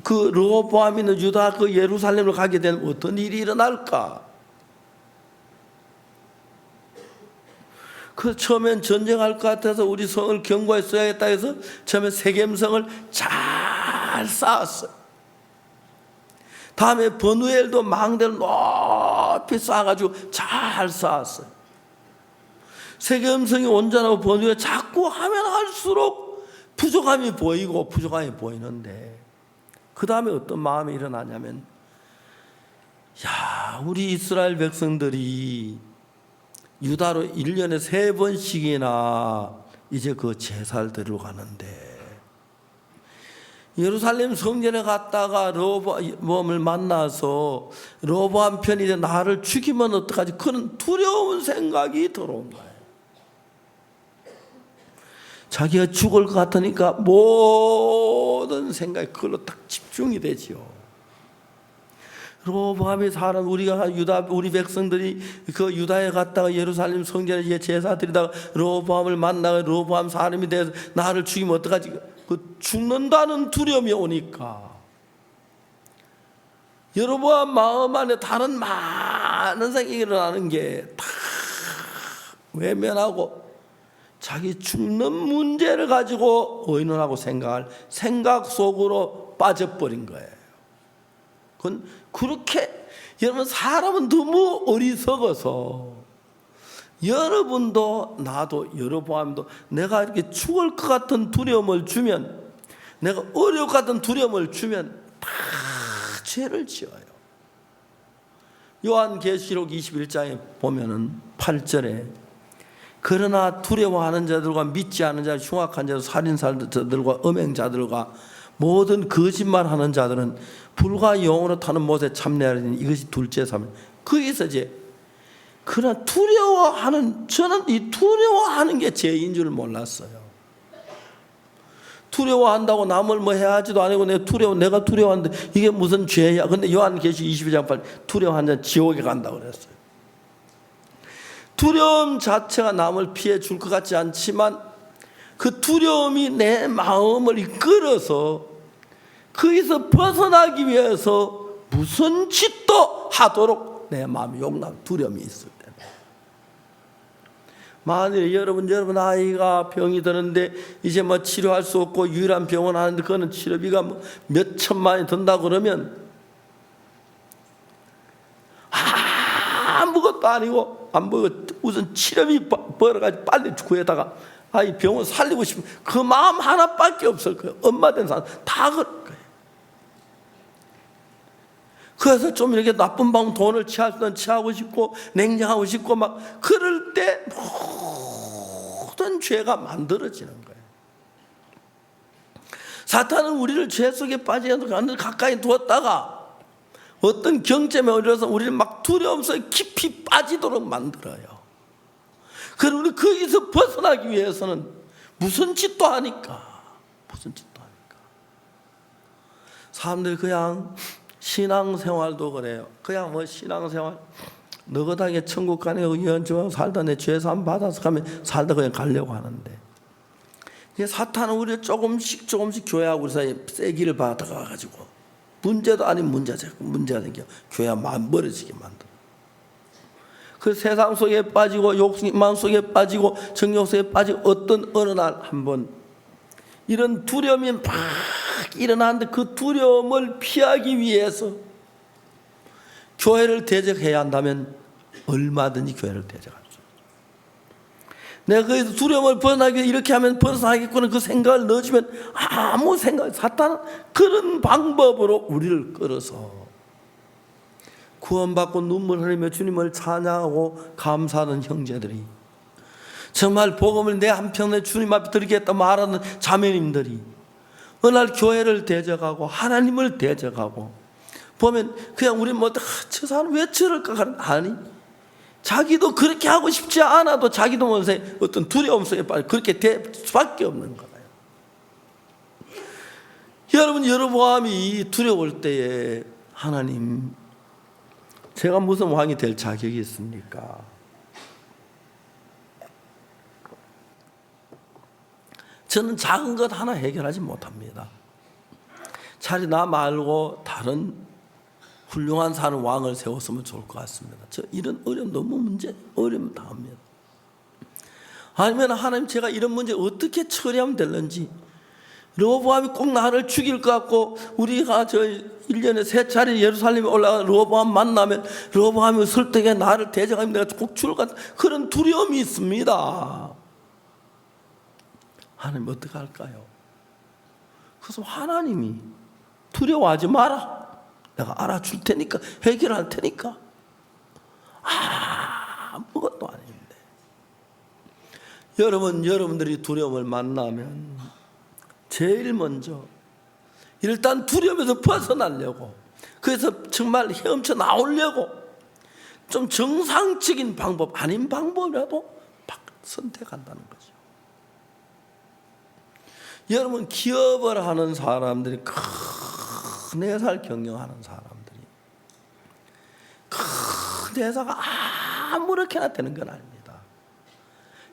그 르호보암 있는 유다 그 예루살렘을 가게 되면 어떤 일이 일어날까? 그 처음엔 전쟁할 것 같아서 우리 성을 견고했어야겠다 해서 처음에 세겜성을 잘 쌓았어요. 다음에 버누엘도 망대를 높이 쌓아가지고 잘 쌓았어요. 세겜성이 온전하고 버누엘 자꾸 하면 할수록 부족함이 보이는데 그 다음에 어떤 마음이 일어나냐면, 야, 우리 이스라엘 백성들이 유다로 1년에 3번씩이나 이제 그 제사를 드리러 가는데, 예루살렘 성전에 갔다가 르호보암을 만나서 르호보암 편이 돼 나를 죽이면 어떡하지? 그런 두려운 생각이 들어온 거예요. 자기가 죽을 것 같으니까 모든 생각이 그걸로 딱 집중이 되지요. 르호보암의 사람, 우리 백성들이 그 유다에 갔다가 예루살렘 성전에 제사 드리다가 르호보암을 만나가 르호보암 사람이 돼서 나를 죽이면 어떡하지? 그 죽는다는 두려움이 오니까 여로보암 마음 안에 다른 많은 생각이 일어나는 게 다 외면하고 자기 죽는 문제를 가지고 의논하고 생각할 생각 속으로 빠져버린 거예요. 그건 그렇게, 여러분, 사람은 너무 어리석어서, 여러분도 나도 여로보암도 내가 이렇게 죽을 것 같은 두려움을 주면, 내가 어려울 것 같은 두려움을 주면 다 죄를 지어요. 요한계시록 21장에 보면은 8절에 그러나 두려워하는 자들과 믿지 않은 자, 흉악한 자들, 살인자들과 음행자들과 모든 거짓말하는 자들은 불과 영으로 타는 못에 참내하리니 이것이 둘째 삶. 거기서 이제 그러나 저는 이 두려워하는 게 죄인 줄 몰랐어요. 두려워한다고 남을 뭐 해야지도 아니고 내가 두려워하는데 이게 무슨 죄야. 근데 요한계시 22장 8 두려워한 자는 지옥에 간다고 그랬어요. 두려움 자체가 남을 피해 줄 것 같지 않지만 그 두려움이 내 마음을 이끌어서 거기서 벗어나기 위해서 무슨 짓도 하도록 내 마음이 두려움이 있을 때, 만일 여러분 아이가 병이 드는데 이제 뭐 치료할 수 없고 유일한 병원 하는데 그거는 치료비가 뭐 몇 천만이 든다 그러면 아무것도 아니고 우선 치료비 벌어가지고 빨리 구해다가 아이 병원 살리고 싶으면 그 마음 하나밖에 없을 거예요. 엄마 된 사람 다 그럴 거예요. 그래서 좀 이렇게 나쁜 방법 돈을 취할 수는 취하고 싶고 냉정하고 싶고 막 그럴 때 모든 죄가 만들어지는 거예요. 사탄은 우리를 죄 속에 빠지게 가까이 두었다가 어떤 경점에 이르러서 우리를 막 두려움 속에 깊이 빠지도록 만들어요. 그럼 우리 거기서 벗어나기 위해서는 무슨 짓도 하니까. 사람들이 그냥 신앙생활도 그래요. 그냥 뭐 신앙생활 너그하게 천국 가네 의연주하고 살다 내 죄사함 받아서 가면 살다 그냥 가려고 하는데, 이게 사탄은 우리를 조금씩 교회하고 우리 사이에 세기를 받아가지고 문제도 아닌 문제가 생겨 교회가 멀어지게 만들어. 그 세상 속에 빠지고 욕망 속에 빠지고 정욕 속에 빠지고 어느 날 한번 이런 두려움이 막 일어나는데 그 두려움을 피하기 위해서 교회를 대적해야 한다면 얼마든지 교회를 대적할 수 있어요. 내가 그 두려움을 벗어나기 위해 이렇게 하면 벗어나겠구나 그 생각을 넣어주면 아무 생각, 사탄은 그런 방법으로 우리를 끌어서 구원받고 눈물 흘리며 주님을 찬양하고 감사하는 형제들이, 정말 복음을 내 한편에 주님 앞에 드리겠다 말하는 자매님들이 어느 날 교회를 대적하고 하나님을 대적하고 보면 그냥 우리 저 사람 왜 저럴까 하는, 아니 자기도 그렇게 하고 싶지 않아도 자기도 모르게 어떤 두려움 속에 빠져 그렇게 될 수밖에 없는 거예요. 여러분, 여로보암이 두려울 때에 하나님, 제가 무슨 왕이 될 자격이 있습니까? 저는 작은 것 하나 해결하지 못합니다. 차라리 나 말고 다른 훌륭한 사는 왕을 세웠으면 좋을 것 같습니다. 저 이런 어려움 어려움 다 합니다. 아니면 하나님, 제가 이런 문제 어떻게 처리하면 되는지, 르호보암이 꼭 나를 죽일 것 같고 우리가 1년에 3차례 예루살렘에 올라가 르호보암 만나면 르호보암이 설득에 나를 대적하면 내가 꼭 죽을 것 같은 그런 두려움이 있습니다. 하나님 어떻게 할까요? 그래서 하나님이 두려워하지 마라. 내가 알아줄 테니까, 해결할 테니까. 아무것도 아닌데. 여러분들이 두려움을 만나면 제일 먼저 일단 두려움에서 벗어나려고, 그래서 정말 헤엄쳐 나오려고 좀 정상적인 방법 아닌 방법이라도 선택한다는 거죠. 여러분, 기업을 하는 사람들이, 큰 회사를 경영하는 사람들이 큰 회사가 아무렇게나 되는 건 아닙니다.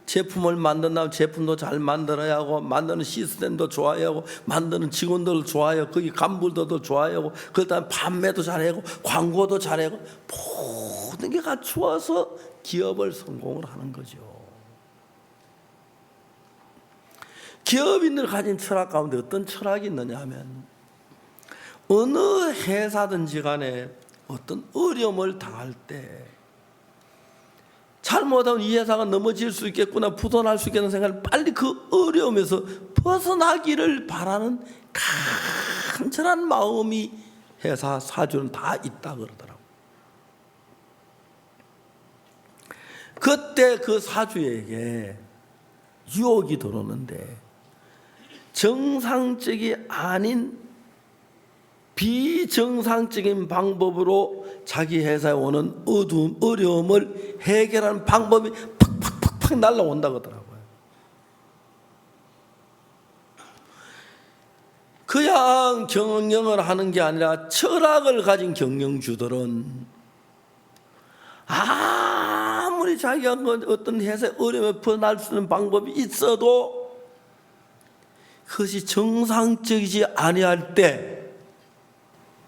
제품을 만든다면 제품도 잘 만들어야 하고, 만드는 시스템도 좋아야 하고, 만드는 직원들을 좋아야 하고, 거기 간부들도 좋아야 하고, 그다음에 판매도 잘해야 하고, 광고도 잘해야 하고, 모든 게 갖추어서 기업을 성공을 하는 거죠. 기업인들 가진 철학 가운데 어떤 철학이 있느냐 하면, 어느 회사든지 간에 어떤 어려움을 당할 때 잘못하면 이 회사가 넘어질 수 있겠구나, 부도날 수 있겠다는 생각을 빨리 그 어려움에서 벗어나기를 바라는 간절한 마음이 회사 사주는 다 있다 그러더라고요. 그때 그 사주에게 유혹이 들어오는데 정상적이 아닌 비정상적인 방법으로 자기 회사에 오는 어려움을 해결하는 방법이 팍팍팍팍 날라온다고 하더라고요. 그냥 경영을 하는 게 아니라 철학을 가진 경영주들은 아무리 자기가 어떤 회사의 어려움에 벗어날 수 있는 방법이 있어도 그것이 정상적이지 아니할 때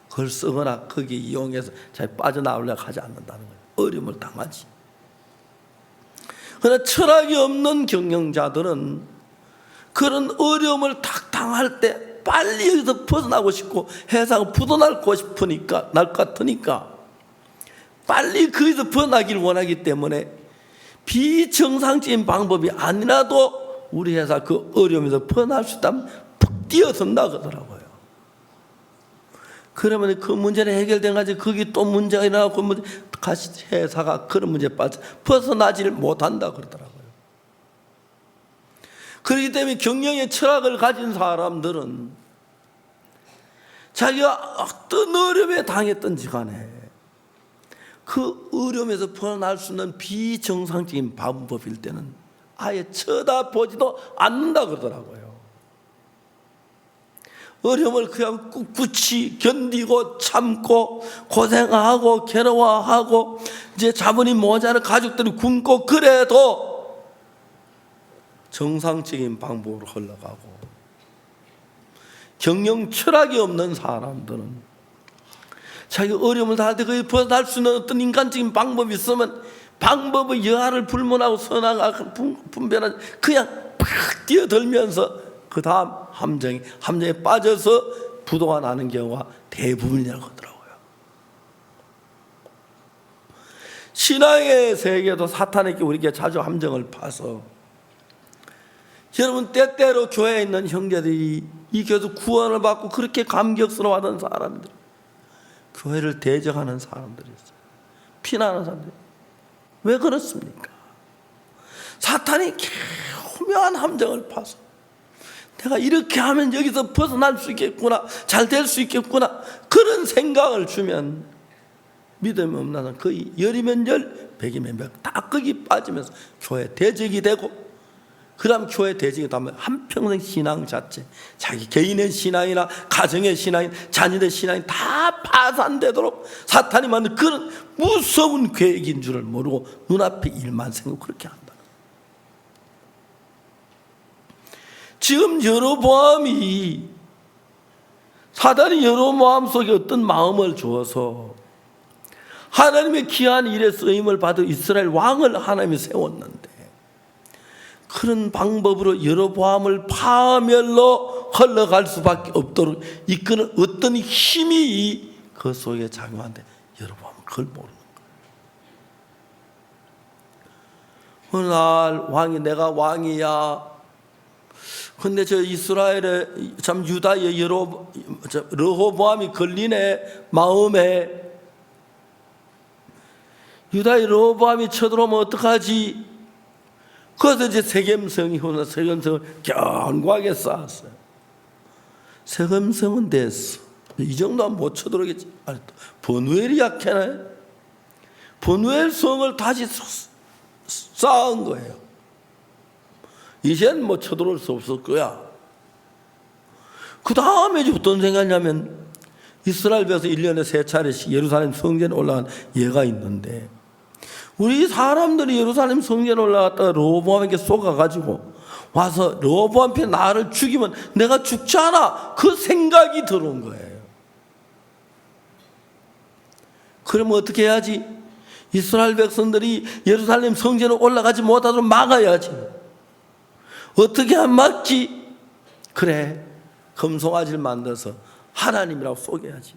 그걸 쓰거나 거기에 이용해서 잘 빠져나오려고 하지 않는다는 거예요. 어려움을 당하지. 그러나 철학이 없는 경영자들은 그런 어려움을 탁 당할 때 빨리 여기서 벗어나고 싶고 회사가 부도나고 싶으니까, 날 것 같으니까 빨리 거기서 벗어나기를 원하기 때문에 비정상적인 방법이 아니라도 우리 회사 그 어려움에서 벗어날 수 있다면 푹 뛰어든다 그러더라고요. 그러면 그 문제는 해결된 가지 거기 또 문제가 일어나고 회사가 그런 문제에 빠져 벗어나지를 못한다 그러더라고요. 그렇기 때문에 경영의 철학을 가진 사람들은 자기가 어떤 어려움에 당했든지 간에 그 어려움에서 벗어날 수 있는 비정상적인 방법일 때는 아예 쳐다보지도 않는다 그러더라고요. 어려움을 그냥 꿋꿋이 견디고 참고 고생하고 괴로워하고 이제 자본이 모자란 가족들이 굶고 그래도 정상적인 방법으로 흘러가고, 경영 철학이 없는 사람들은 자기 어려움을 당할 때 거기 벗어날 수 있는 어떤 인간적인 방법이 있으면 방법의 여하를 불문하고 선악을 분별하지 그냥 팍 뛰어들면서 그 다음 함정에 빠져서 부도가 나는 경우가 대부분이라고 하더라고요. 신앙의 세계도 사탄에게 우리에게 자주 함정을 파서, 여러분 때때로 교회에 있는 형제들이 이 교회에서 구원을 받고 그렇게 감격스러워하던 사람들, 교회를 대적하는 사람들이 있어요. 피난하는 사람들. 왜 그렇습니까? 사탄이 교묘한 함정을 파서 내가 이렇게 하면 여기서 벗어날 수 있겠구나, 잘 될 수 있겠구나, 그런 생각을 주면 믿음이 없는 사람 거의 열이면 열, 백이면 백, 다 거기 빠지면서 교회 대적이 되고, 그 다음 교회 대적이 되면 한평생 신앙 자체, 자기 개인의 신앙이나 가정의 신앙, 자녀의 신앙이 다 파산되도록 사탄이 만든 그런 무서운 계획인 줄을 모르고 눈앞에 일만 생각하고 그렇게 한다. 지금 여로보암이, 사단이 여로보암 속에 어떤 마음을 주어서 하나님의 귀한 일에 쓰임을 받은 이스라엘 왕을 하나님이 세웠는데, 그런 방법으로 여로보암을 파멸로 흘러갈 수밖에 없도록 이끄는 어떤 힘이 그 속에 작용하는데 여로보암은 그걸 모르는 거예요. 어느 날 왕이 내가 왕이야, 근데 저 이스라엘의 참 유다의 르호보암이 걸리네 마음에. 유다의 르호보암이 쳐들어오면 어떡하지? 그래서 이제 세겜성을 견고하게 쌓았어요. 세겜성은 됐어. 이 정도는 못 쳐들어오겠지. 버누엘이 약해네. 버누엘 성을 다시 쌓은 거예요. 이제는 뭐 쳐들어올 수 없을 거야. 그 다음에 이제 어떤 생각이냐면, 이스라엘 배에서 1년에 3차례씩 예루살렘 성전에 올라간 예가 있는데, 우리 사람들이 예루살렘 성전에 올라갔다가 르호보암에게 쏘가가지고 와서 르호보암 편에 나를 죽이면 내가 죽지 않아, 그 생각이 들어온 거예요. 그러면 어떻게 해야지? 이스라엘 백성들이 예루살렘 성전에 올라가지 못하도록 막아야지. 어떻게 안 막지? 그래, 금송아지를 만들어서 하나님이라고 속여야지.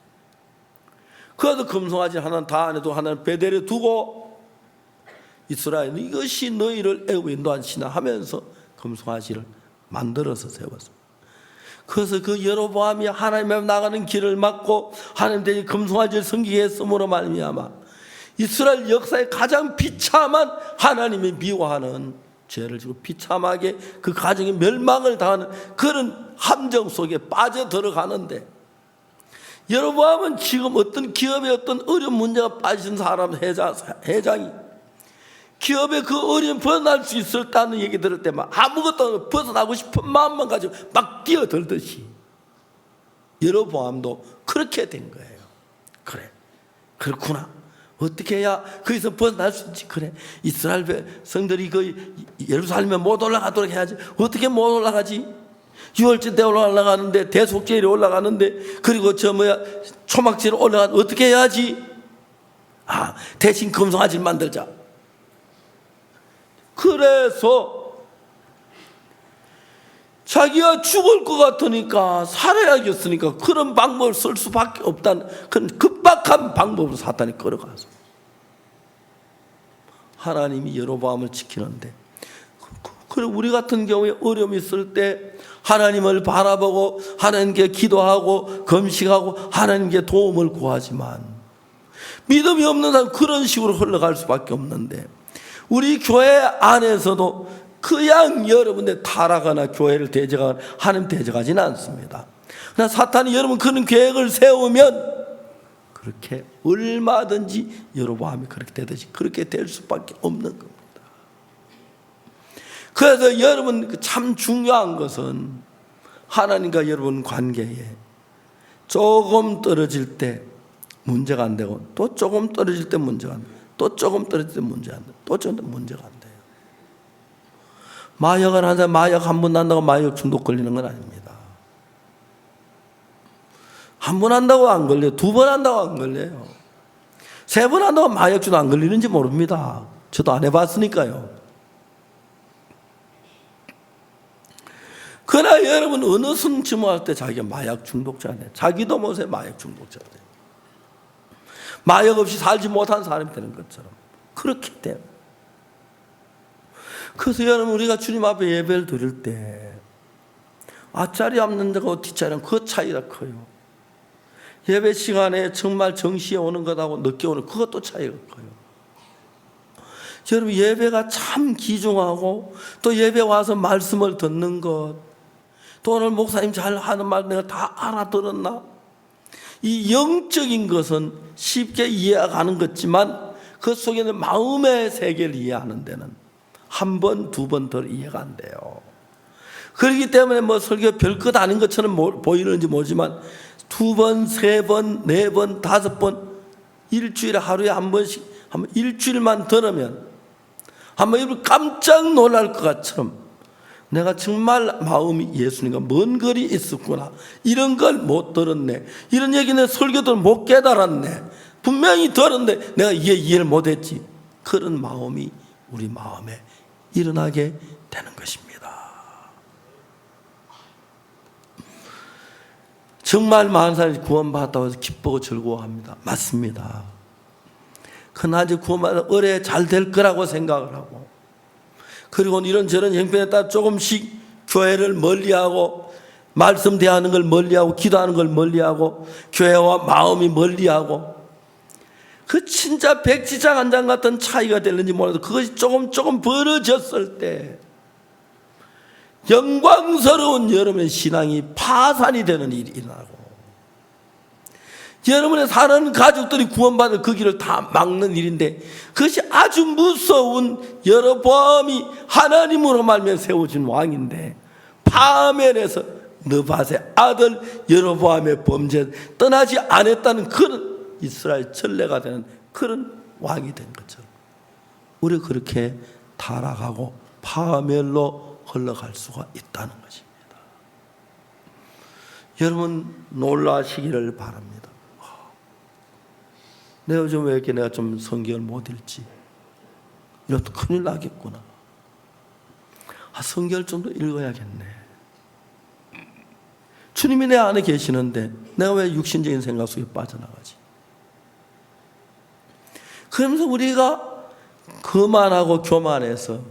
그래도 금송아지 하나는 다 안 해도 하나는 베델에 두고, 이스라엘 이것이 너희를 애굽에 인도하시나 하면서 금송아지를 만들어서 세웠습니다. 그래서 그 여로보암이 하나님 앞에 나가는 길을 막고 하나님 대신 금송아지를 섬기게 했음으로 말미암아 이스라엘 역사의 가장 비참한, 하나님이 미워하는 죄를 지고 비참하게 그 가정이 멸망을 당하는 그런 함정 속에 빠져 들어가는데, 여로보암은 지금 어떤 기업의 어떤 어려운 문제가 빠진 사람 회장이 기업의 그 어려움 벗어날 수 있을까는 얘기 들을 때만 아무것도 벗어나고 싶은 마음만 가지고 막 뛰어들듯이 여로보암도 그렇게 된 거예요. 그래, 그렇구나. 어떻게 해야 거기서 벗어날 수 있지? 그래, 이스라엘 백성들이 그 예루살렘에 못 올라가도록 해야지. 어떻게 못 올라가지? 유월절 때 올라가는데, 대속제일에 올라가는데, 그리고 초막제일에 올라가는데 어떻게 해야지? 대신 금송아지를 만들자. 그래서 자기가 죽을 것 같으니까, 살아야겠으니까 그런 방법을 쓸 수밖에 없다는 그런 급박한 방법으로 사탄이 끌어가서 하나님이 여로보암을 지키는데, 그리고 우리 같은 경우에 어려움이 있을 때 하나님을 바라보고 하나님께 기도하고 금식하고 하나님께 도움을 구하지만, 믿음이 없는 사람 그런 식으로 흘러갈 수밖에 없는데, 우리 교회 안에서도 그냥 여러분들 타락하거나 교회를 대적하거나 하나님 대적하지는 않습니다. 그러나 사탄이 여러분 그런 계획을 세우면 그렇게 얼마든지 여로보암이 그렇게 되듯이 그렇게 될 수밖에 없는 겁니다. 그래서 여러분 참 중요한 것은 하나님과 여러분 관계에 조금 떨어질 때 문제가 안 되고, 또 조금 떨어질 때 문제가 안 돼요. 또 조금 떨어질 때 문제가 안 돼요. 또 조금 문제가 안 돼요. 마약을 한 사람 마약 한 번 난다고 마약 중독 걸리는 건 아닙니다. 한 번 한다고 안 걸려요. 2번 한다고 안 걸려요. 3번 한다고 마약 중독 안 걸리는지 모릅니다. 저도 안 해봤으니까요. 그러나 여러분 어느 순쯤 할 때 자기가 마약 중독자네. 자기도 모세 마약 중독자네. 마약 없이 살지 못한 사람이 되는 것처럼 그렇게 돼요. 그래서 여러분 우리가 주님 앞에 예배를 드릴 때 앞자리 앉는 데가 뒷자리는 그 차이가 커요. 예배 시간에 정말 정시에 오는 것하고 늦게 오는 그것도 차이가 커요. 여러분 예배가 참 귀중하고, 또 예배 와서 말씀을 듣는 것, 또 오늘 목사님 잘 하는 말 내가 다 알아들었나? 이 영적인 것은 쉽게 이해가는 것지만 그 속에는 마음의 세계를 이해하는 데는 한 번, 2번 더 이해가 안 돼요. 그렇기 때문에 뭐 설교 별것 아닌 것처럼 보이는지 모르지만 2번, 3번, 4번, 5번 일주일에 하루에 한 번씩 한번 일주일만 들으면 한번 입을 깜짝 놀랄 것 같처럼 내가 정말 마음이 예수님과 먼 거리 있었구나, 이런 걸 못 들었네, 이런 얘기는 설교들 못 깨달았네, 분명히 들었는데 내가 이해를 못했지, 그런 마음이 우리 마음에 일어나게 되는 것입니다. 정말 많은 사람이 구원받았다고 해서 기쁘고 즐거워합니다. 맞습니다. 그러나 아직 구원받아 오래 잘 될 거라고 생각을 하고, 그리고 이런저런 형편에 따라 조금씩 교회를 멀리하고 말씀 대하는 걸 멀리하고 기도하는 걸 멀리하고 교회와 마음이 멀리하고 그 진짜 백지장 한 장 같은 차이가 되는지 몰라도 그것이 조금 벌어졌을 때 영광스러운 여러분의 신앙이 파산이 되는 일이 일어나고 여러분의 사는 가족들이 구원받을 그 길을 다 막는 일인데 그것이 아주 무서운 여로보암이 하나님으로 말미암아 세워진 왕인데 파멸해서 느밧의 아들 여로보암의 범죄 떠나지 않았다는 그런 이스라엘 전례가 되는 그런 왕이 된 것처럼 우리가 그렇게 타락하고 파멸로 흘러갈 수가 있다는 것입니다. 여러분 놀라시기를 바랍니다. 내가 요즘 왜 이렇게 내가 좀 성경을 못 읽지? 이것도 큰일 나겠구나. 성경을 좀 더 읽어야겠네. 주님이 내 안에 계시는데 내가 왜 육신적인 생각 속에 빠져나가지? 그러면서 우리가 거만하고 교만해서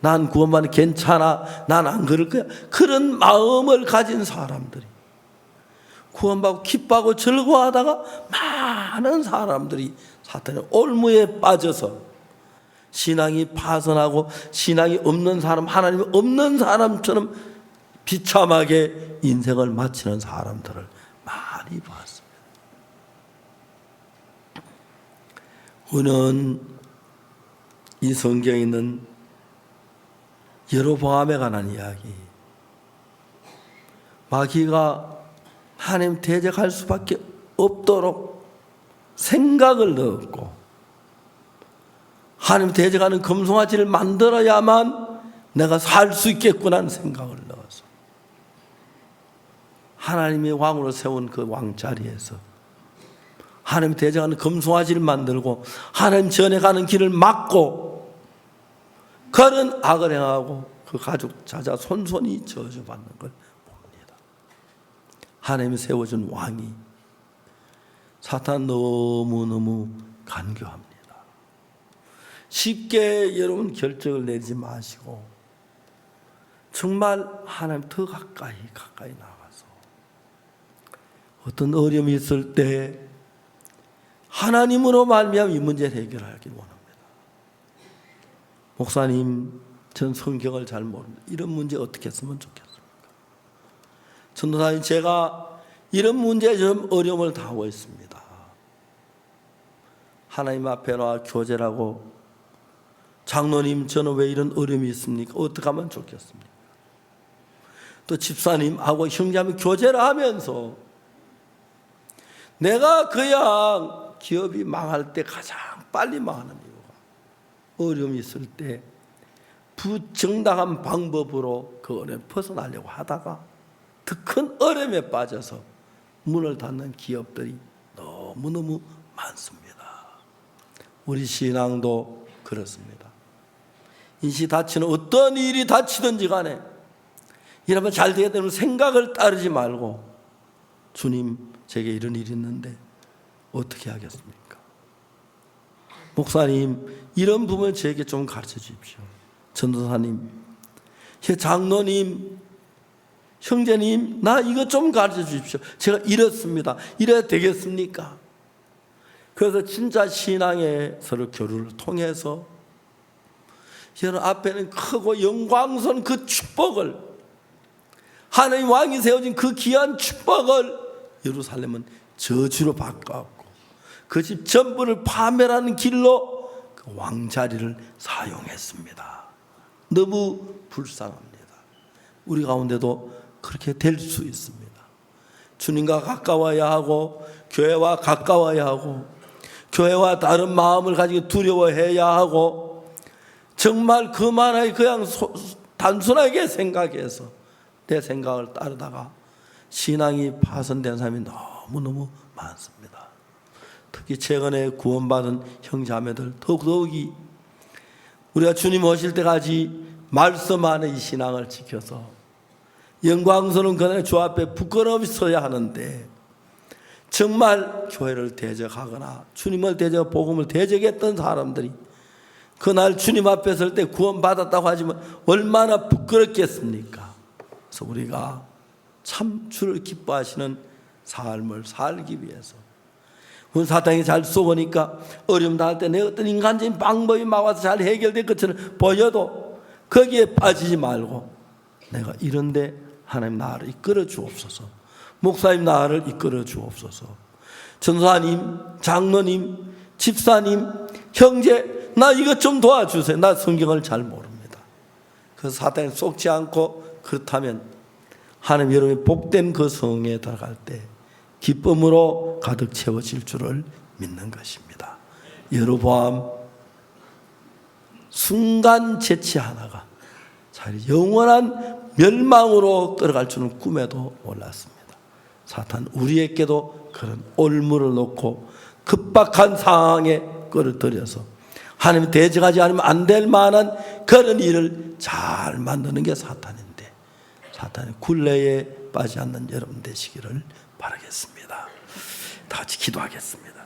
난 구원받으면 괜찮아, 난 안 그럴 거야, 그런 마음을 가진 사람들이 구원받고 기뻐하고 즐거워하다가 많은 사람들이 사탄의 올무에 빠져서 신앙이 파선하고 신앙이 없는 사람, 하나님이 없는 사람처럼 비참하게 인생을 마치는 사람들을 많이 봤습니다. 우리는 이 성경에 있는 여로보암에 관한 이야기, 마귀가 하나님 대적할 수밖에 없도록 생각을 넣었고 하나님 대적하는 금송아지를 만들어야만 내가 살 수 있겠구나 하는 생각을 넣어서 하나님의 왕으로 세운 그 왕자리에서 하나님 대적하는 금송아지를 만들고 하나님 전에 가는 길을 막고 그런 악을 행하고 그 가족 자자 손손이 저주받는 걸 봅니다. 하나님이 세워준 왕이 사탄 너무너무 간교합니다. 쉽게 여러분 결정을 내리지 마시고 정말 하나님 더 가까이 나가서 어떤 어려움이 있을 때 하나님으로 말미암아 이 문제를 해결하길 원합니다. 목사님, 전 성경을 잘 모릅니다. 이런 문제 어떻게 했으면 좋겠습니까? 전도사님, 제가 이런 문제에 좀 어려움을 당하고 있습니다. 하나님 앞에 나와 교제라고 장로님, 저는 왜 이런 어려움이 있습니까? 어떻게 하면 좋겠습니까? 또 집사님하고 형제하면 교제를 하면서 내가 그냥 기업이 망할 때 가장 빨리 망하는 이유가 어려움이 있을 때 부정당한 방법으로 그 어려움을 벗어나려고 하다가 더 큰 어려움에 빠져서 문을 닫는 기업들이 너무너무 많습니다. 우리 신앙도 그렇습니다. 인시 닥치는 어떤 일이 닥치든지 간에 이러면 잘 되겠다는 생각을 따르지 말고 주님, 제게 이런 일이 있는데 어떻게 하겠습니까? 목사님, 이런 부분을 제게 좀 가르쳐 주십시오. 전도사님, 장로님, 형제님, 나 이거 좀 가르쳐 주십시오. 제가 이렇습니다. 이래야 되겠습니까? 그래서 진짜 신앙의 서로 교류를 통해서 여러분 앞에는 크고 영광스러운 그 축복을, 하나님 왕이 세워진 그 귀한 축복을 예루살렘은 저주로 바꿔왔고 그 집 전부를 파멸하는 길로 그 왕자리를 사용했습니다. 너무 불쌍합니다. 우리 가운데도 그렇게 될 수 있습니다. 주님과 가까워야 하고 교회와 가까워야 하고 교회와 다른 마음을 가지고 두려워해야 하고 정말 그만하게 그냥 단순하게 생각해서 내 생각을 따르다가 신앙이 파손된 사람이 너무너무 많습니다. 특히 최근에 구원받은 형제자매들 더욱이 우리가 주님 오실 때까지 말씀 안에 이 신앙을 지켜서 영광스러운 그날의 주 앞에 부끄러움이 서야 하는데 정말 교회를 대적하거나 주님을 대적, 복음을 대적했던 사람들이 그날 주님 앞에 설 때 구원받았다고 하지만 얼마나 부끄럽겠습니까? 그래서 우리가 참 주를 기뻐하시는 삶을 살기 위해서 우리 사탄이 잘 쏘보니까 어려움 당할 때 내 어떤 인간적인 방법이 막 와서 잘 해결될 것처럼 보여도 거기에 빠지지 말고 내가 이런데 하나님 나를 이끌어 주옵소서, 목사님 나를 이끌어 주옵소서, 전사님, 장로님, 집사님, 형제 나 이것 좀 도와주세요. 나 성경을 잘 모릅니다. 그래서 사탄에 속지 않고 그렇다면 하나님 여러분이 복된 그 성에 들어갈 때 기쁨으로 가득 채워질 줄을 믿는 것입니다. 여로보암 순간 재치 하나가 영원한 멸망으로 끌어갈 줄은 꿈에도 몰랐습니다. 사탄 우리에게도 그런 올무를 놓고 급박한 상황에 끌어들여서 하나님이 대적하지 않으면 안 될 만한 그런 일을 잘 만드는 게 사탄인데 사탄의 굴레에 빠지지 않는 여러분 되시기를 바라겠습니다. 다 같이 기도하겠습니다.